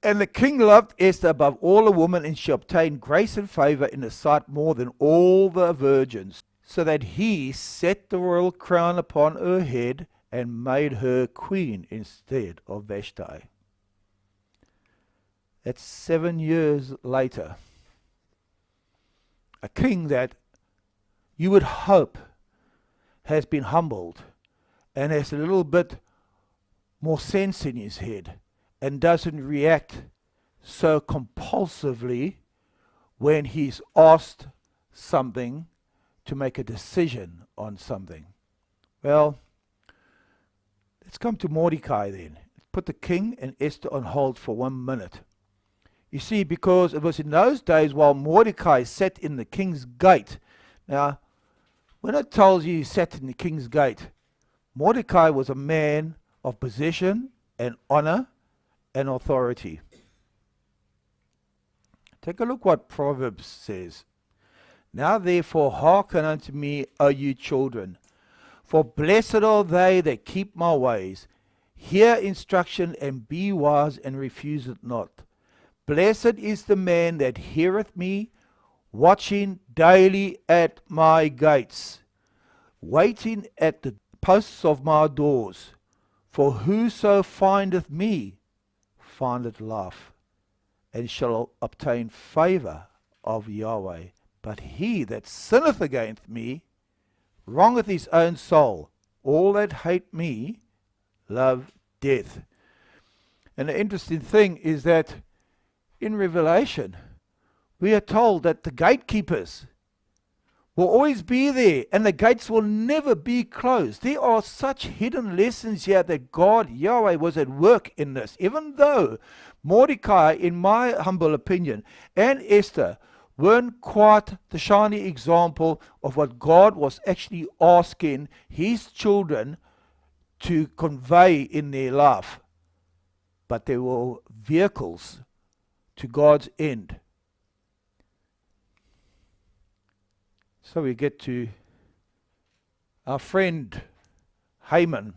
And the king loved Esther above all the women, and she obtained grace and favor in his sight more than all the virgins, so that he set the royal crown upon her head and made her queen instead of Vashti. That's 7 years later. A king that you would hope has been humbled and has a little bit more sense in his head and doesn't react so compulsively when he's asked something to make a decision on something. Well, let's come to Mordecai then. Put the king and Esther on hold for 1 minute. You see, because it was in those days while Mordecai sat in the king's gate. Now, when it tells you he sat in the king's gate, Mordecai was a man of position and honor and authority. Take a look what Proverbs says. Now therefore hearken unto me, O you children, for blessed are they that keep my ways. Hear instruction and be wise and refuse it not. Blessed is the man that heareth me, watching daily at my gates, waiting at the posts of my doors. For whoso findeth me findeth life, and shall obtain favor of Yahweh. But he that sinneth against me wrongeth his own soul. All that hate me love death. And the interesting thing is that in Revelation, we are told that the gatekeepers will always be there and the gates will never be closed. There are such hidden lessons here that God, Yahweh, was at work in this. Even though Mordecai, in my humble opinion, and Esther weren't quite the shiny example of what God was actually asking his children to convey in their life, but they were vehicles to God's end. So we get to our friend Haman.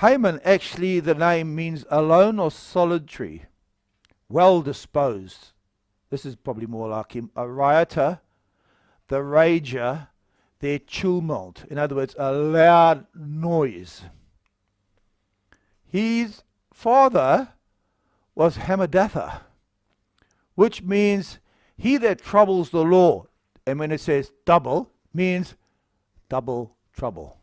Haman, actually the name means alone or solitary, well disposed. This is probably more like him. A rioter, the rager, their tumult. In other words, a loud noise. His father was Hamadatha, which means he that troubles the law. And when it says double, means double trouble.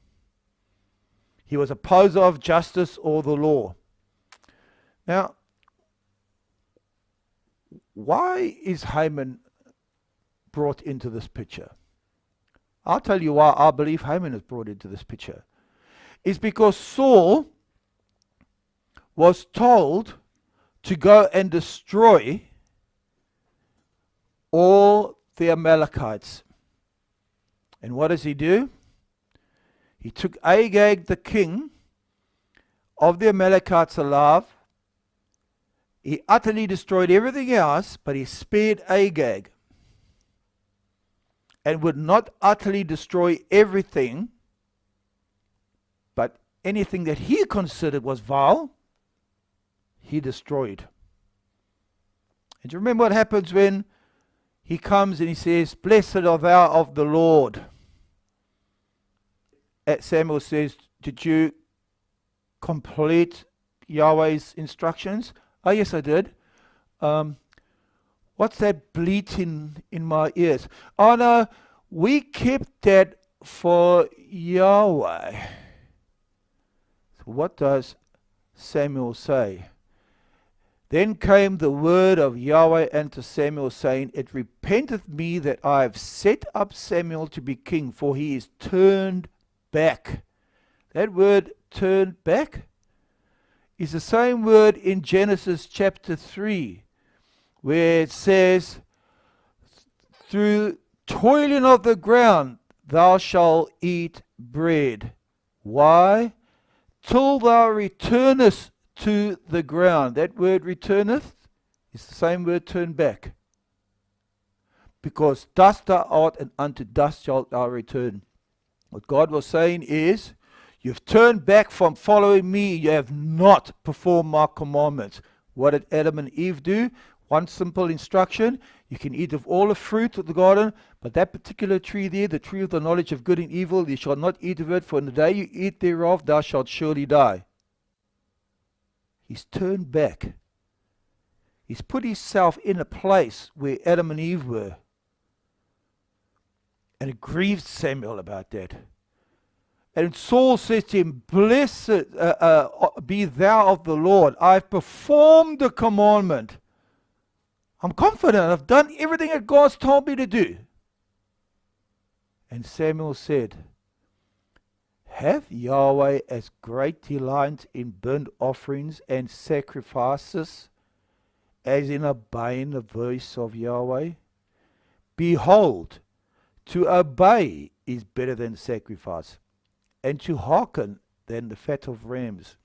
He was opposer of justice or the law. Now, why is Haman brought into this picture? I'll tell you why I believe Haman is brought into this picture. It's because Saul was told to go and destroy all the Amalekites. And what does he do? He took Agag, the king of the Amalekites, alive. He utterly destroyed everything else, but he spared Agag, and would not utterly destroy everything, but anything that he considered was vile, he destroyed. And do you remember what happens when he comes and he says, "Blessed art thou of the Lord"? Samuel says, "Did you complete Yahweh's instructions?" "Oh, yes, I did." What's that bleating in my ears? "Oh, no, we kept that for Yahweh." So what does Samuel say? Then came the word of Yahweh unto Samuel, saying, It repenteth me that I have set up Samuel to be king, for he is turned back. That word, turned back, is the same word in Genesis chapter 3, where it says, Through toiling of the ground thou shalt eat bread. Why? Till thou returnest to the ground. That word returneth is the same word turn back. because dust thou art, and unto dust shalt thou return. What God was saying is, you've turned back from following me. You have not performed my commandments. What did Adam and Eve do? One simple instruction. You can eat of all the fruit of the garden, but that particular tree there, the tree of the knowledge of good and evil, you shall not eat of it, for in the day you eat thereof, thou shalt surely die. He's turned back. He's put himself in a place where Adam and Eve were. And it grieved Samuel about that. And Saul says to him, Blessed be thou of the Lord. I've performed the commandment. I'm confident. I've done everything that God's told me to do. And Samuel said, Hath Yahweh as great delight in burnt offerings and sacrifices as in obeying the voice of Yahweh? Behold, to obey is better than sacrifice, and to hearken than the fat of rams.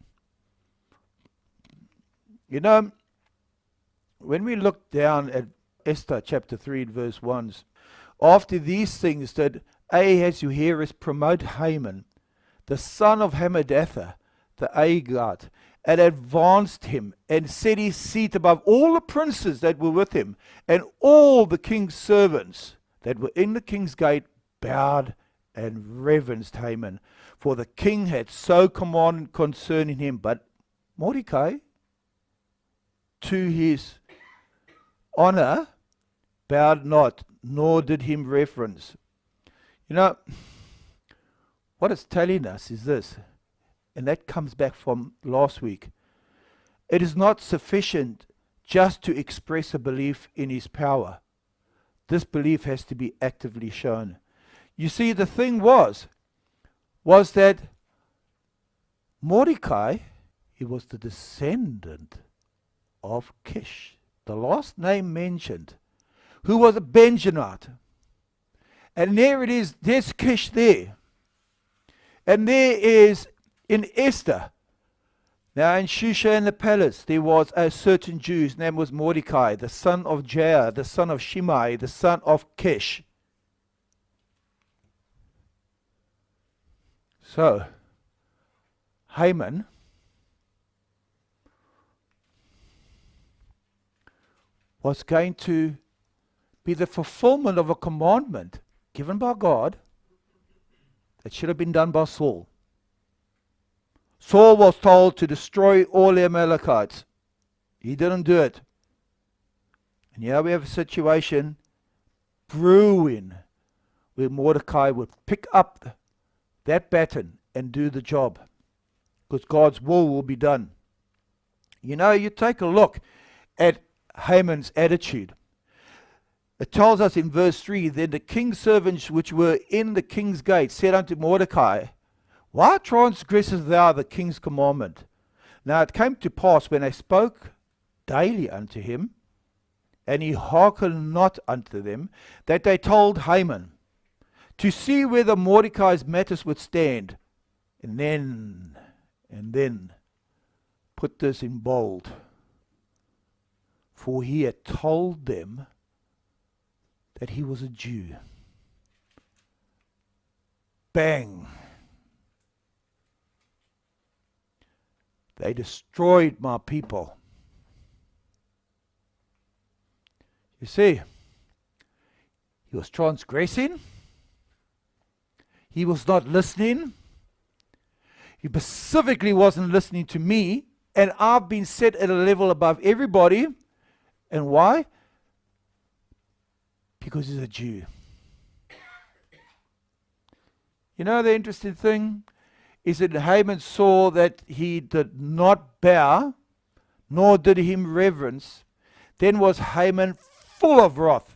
You know, when we look down at Esther chapter 3 and verse 1, after these things did Ahasuerus promote Haman, the son of Hammedatha, the Agagite, and advanced him, and set his seat above all the princes that were with him, and all the king's servants that were in the king's gate bowed and reverenced Haman, for the king had so commanded concerning him. But Mordecai, to his honor, bowed not, nor did him reverence. You know, what it's telling us is this, and that comes back from last week. It is not sufficient just to express a belief in his power. This belief has to be actively shown. You see, the thing was that Mordecai, he was the descendant of Kish, the last name mentioned, who was a Benjamite. And there it is, there's Kish there. And there is in Esther. Now in Shusha in the palace there was a certain Jew, his name was Mordecai, the son of Jair, the son of Shimei, the son of Kish. So, Haman was going to be the fulfillment of a commandment given by God that should have been done by Saul. Saul was told to destroy all the Amalekites. He didn't do it. And here we have a situation brewing where Mordecai would pick up that baton and do the job, because God's will be done. You know, you take a look at Haman's attitude. It tells us in verse 3, Then the king's servants which were in the king's gate said unto Mordecai, Why transgressest thou the king's commandment? Now it came to pass, when they spoke daily unto him, and he hearkened not unto them, that they told Haman, to see whether Mordecai's matters would stand. And then, put this in bold, for he had told them that he was a Jew. Bang! They destroyed my people. You see, he was transgressing. He was not listening. He specifically wasn't listening to me. And I've been set at a level above everybody. And why? Because he's a Jew. You know, the interesting thing is that Haman saw that he did not bow, nor did him reverence. Then was Haman full of wrath.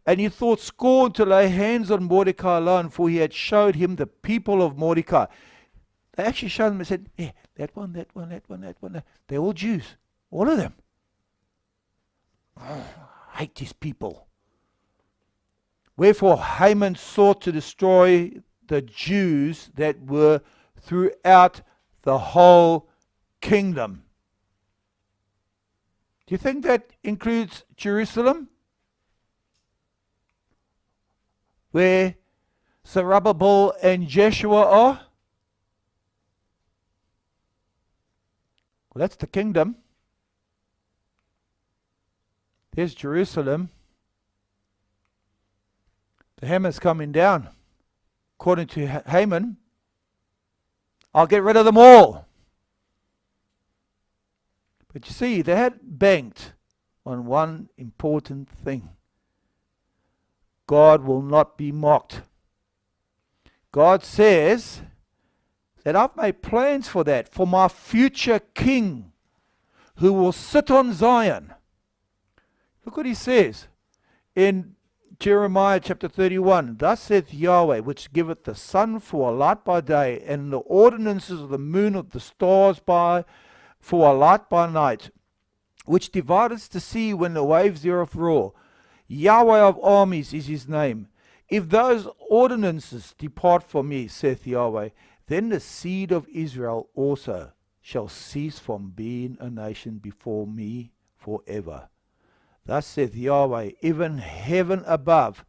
And he thought scorn to lay hands on Mordecai alone, for he had showed him the people of Mordecai. They actually showed him and said, yeah, that one. They're all Jews. All of them. Oh, I hate these people. Wherefore Haman sought to destroy the Jews that were throughout the whole kingdom. Do you think that includes Jerusalem? where Zerubbabel and Jeshua are? Well, that's the kingdom. There's Jerusalem. The hammer's coming down. According to Haman, I'll get rid of them all. But you see, they had banked on one important thing. God will not be mocked. God says that I've made plans for that, for my future king who will sit on Zion. Look what he says in Jeremiah chapter 31. Thus saith Yahweh, which giveth the sun for a light by day, and the ordinances of the moon of the stars for a light by night, which divideth the sea when the waves thereof roar. Yahweh of armies is his name. If those ordinances depart from me, saith Yahweh, then the seed of Israel also shall cease from being a nation before me forever. Thus saith Yahweh, even heaven above,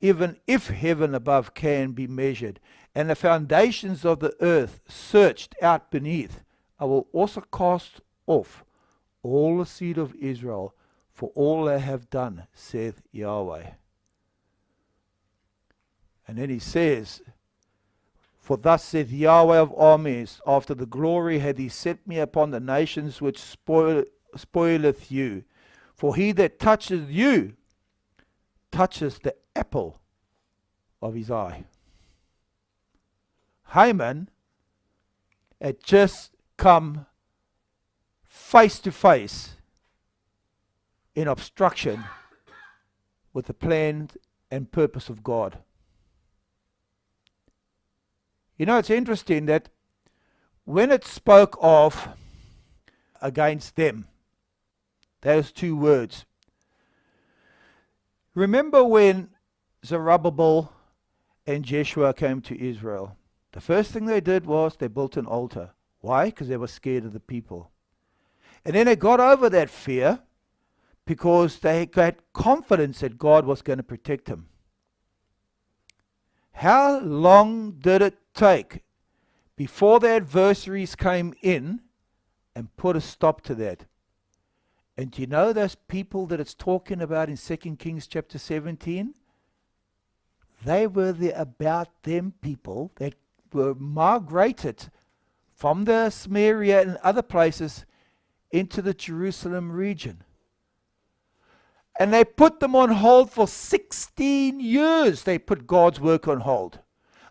even if heaven above can be measured, and the foundations of the earth searched out beneath, I will also cast off all the seed of Israel for all they have done, saith Yahweh. And then he says, for thus saith Yahweh of armies, after the glory hath he set me upon the nations which spoileth you. For he that touches you touches the apple of his eye. Haman had just come face to face in obstruction with the plan and purpose of God. You know, it's interesting that when it spoke of against them, those two words. Remember when Zerubbabel and Jeshua came to Israel? The first thing they did was they built an altar. Why? Because they were scared of the people. And then they got over that fear because they had confidence that God was going to protect them. How long did it take before the adversaries came in and put a stop to that? And do you know those people that it's talking about in 2 Kings chapter 17? They were the about them people that were migrated from the Samaria and other places into the Jerusalem region. And they put them on hold for 16 years. They put God's work on hold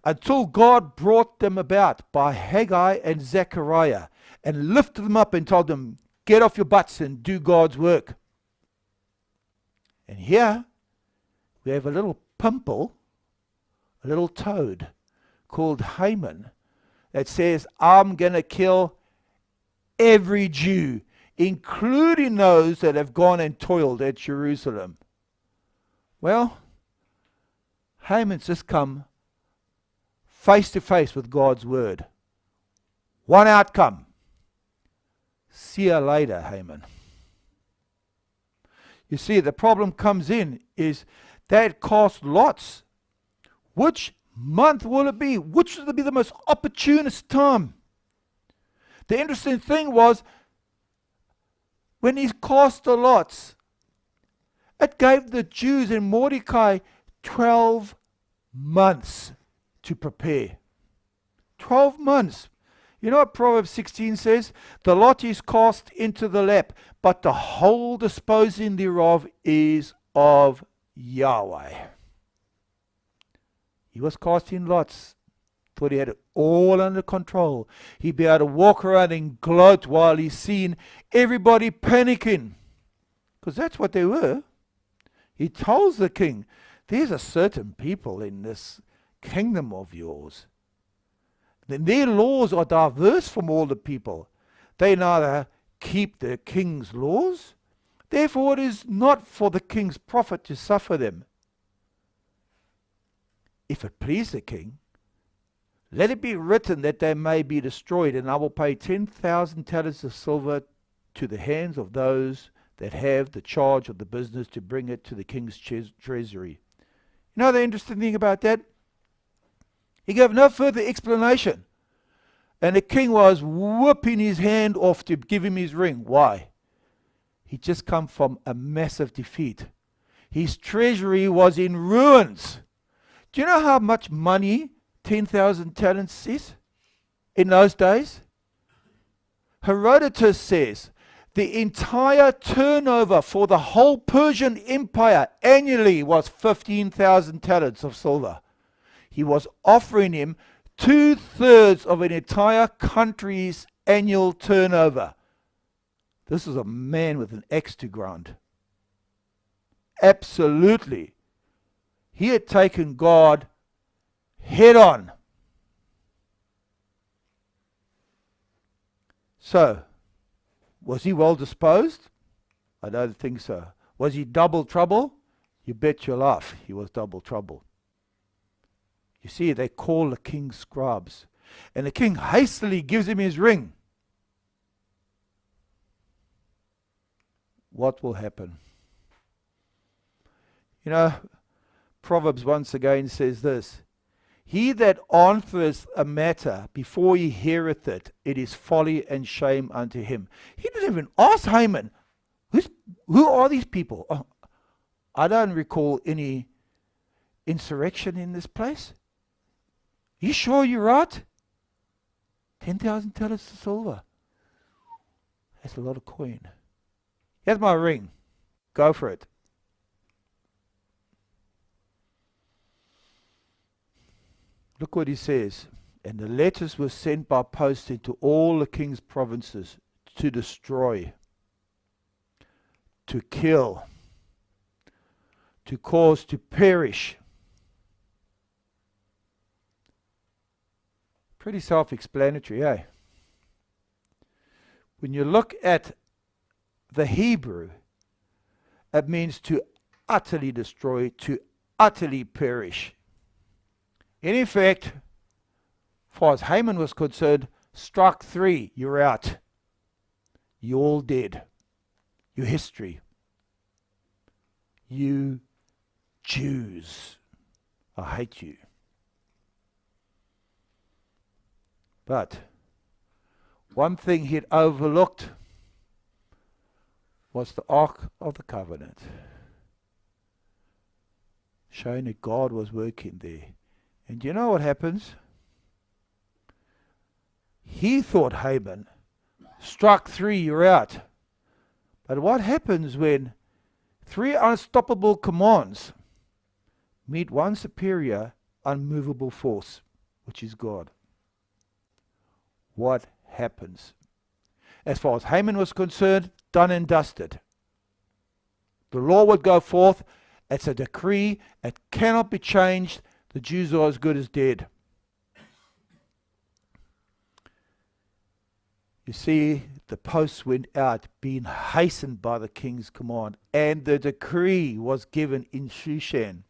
until God brought them about by Haggai and Zechariah and lifted them up and told them, get off your butts and do God's work. And here we have a little pimple, a little toad called Haman that says, I'm going to kill every Jew, including those that have gone and toiled at Jerusalem. Well, Haman's just come face to face with God's word. One outcome. See you later, Haman. You see, the problem comes in is that cost lots. Which month will it be? Which will be the most opportunist time? The interesting thing was, when he cast the lots, it gave the Jews and Mordecai 12 months to prepare. 12 months. You know what Proverbs 16 says? The lot is cast into the lap, but the whole disposing thereof is of Yahweh. He was casting lots. Thought he had it all under control. He'd be able to walk around and gloat while he's seeing everybody panicking. Because that's what they were. He tells the king, there's a certain people in this kingdom of yours. Their laws are diverse from all the people. They neither keep the king's laws, therefore it is not for the king's profit to suffer them. If it please the king, let it be written that they may be destroyed, and I will pay 10,000 talents of silver to the hands of those that have the charge of the business to bring it to the king's treasury. You know the interesting thing about that? He gave no further explanation. And the king was whipping his hand off to give him his ring. Why? He'd just come from a massive defeat. His treasury was in ruins. Do you know how much money 10,000 talents is in those days? Herodotus says the entire turnover for the whole Persian Empire annually was 15,000 talents of silver. He was offering him 2/3 of an entire country's annual turnover. This is a man with an axe to grind. Absolutely. He had taken God head on. So, was he well disposed? I don't think so. Was he double trouble? You bet your life he was double trouble. You see, they call the king scribes. And the king hastily gives him his ring. What will happen? You know, Proverbs once again says this: he that answereth a matter before he heareth it, it is folly and shame unto him. He didn't even ask Haman, who are these people? Oh, I don't recall any insurrection in this place. You sure you're right? 10,000 talents of silver. That's a lot of coin. Here's my ring. Go for it. Look what he says. And the letters were sent by post into all the king's provinces to destroy, to kill, to cause to perish. Pretty self-explanatory, eh? When you look at the Hebrew, it means to utterly destroy, to utterly perish. In effect, as far as Haman was concerned, strike 3, you're out. You're all dead. Your history. You Jews. I hate you. But one thing he'd overlooked was the Ark of the Covenant, showing that God was working there. And do you know what happens? He thought Haman, struck 3, you're out. But what happens when 3 unstoppable commands meet one superior, unmovable force, which is God? What happens? As far as Haman was concerned, done and dusted. The law would go forth. It's a decree. It cannot be changed. The Jews are as good as dead. You see, the post went out, being hastened by the king's command, and the decree was given in Shushan.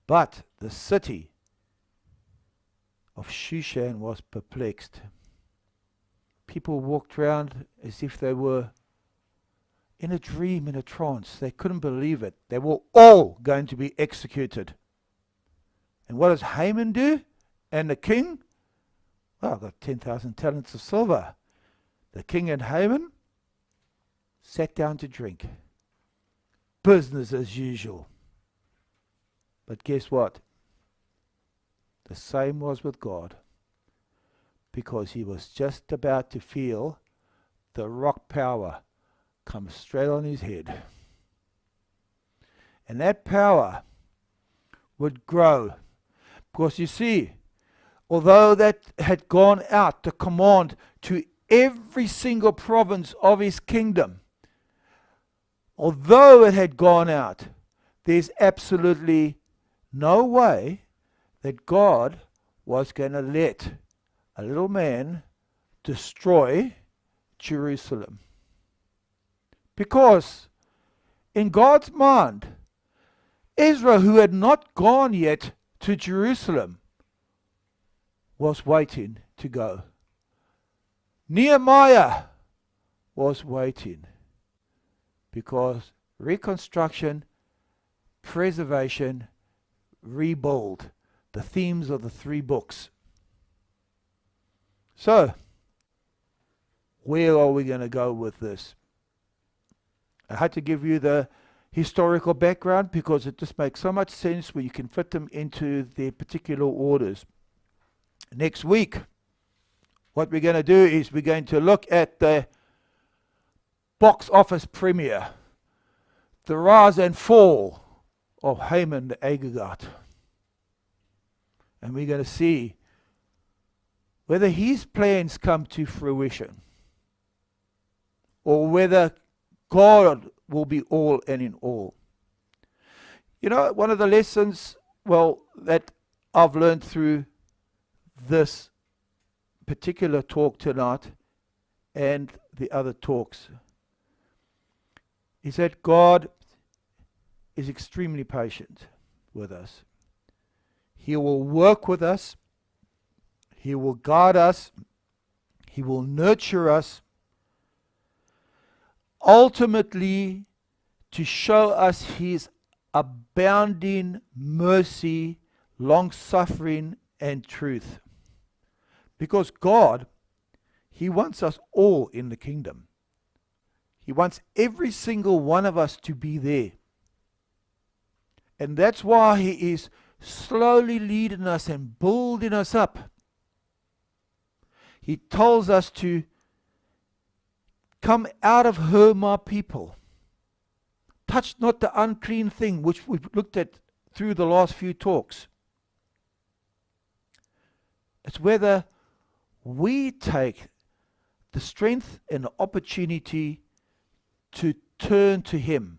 But the city of Shushan was perplexed. People walked around as if they were in a dream, in a trance. They couldn't believe it. They were all going to be executed. And what does Haman do? And the king? Well, I've got 10,000 talents of silver. The king and Haman sat down to drink. Business as usual. But guess what? The same was with God, because he was just about to feel the rock power come straight on his head. And that power would grow, because you see, although that had gone out, the command to every single province of his kingdom, although it had gone out, there's absolutely no way that God was going to let a little man destroy Jerusalem. Because in God's mind, Ezra, who had not gone yet to Jerusalem, was waiting to go. Nehemiah was waiting, because reconstruction preservation, rebuild. The themes of the 3 books. So, where are we going to go with this? I had to give you the historical background because it just makes so much sense when you can fit them into their particular orders. Next week, what we're going to do is we're going to look at the box office premiere, the rise and fall of Haman the Agagite. And we're going to see whether his plans come to fruition or whether God will be all and in all. You know, one of the lessons, that I've learned through this particular talk tonight and the other talks is that God is extremely patient with us. He will work with us. He will guide us. He will nurture us. Ultimately, to show us His abounding mercy, long-suffering, and truth. Because God, He wants us all in the kingdom. He wants every single one of us to be there. And that's why He is slowly leading us and building us up. He tells us to come out of her, my people. Touch not the unclean thing, which we've looked at through the last few talks. It's whether we take the strength and the opportunity to turn to Him,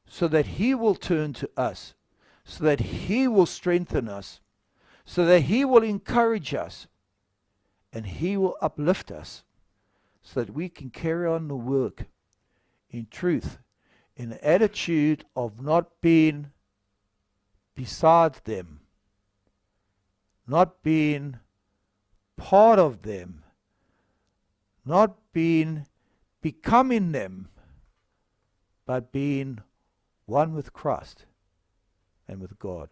so that He will turn to us, so that He will strengthen us, so that He will encourage us, and He will uplift us, so that we can carry on the work in truth, in an attitude of not being beside them, not being part of them, not becoming them, but being one with Christ and with God.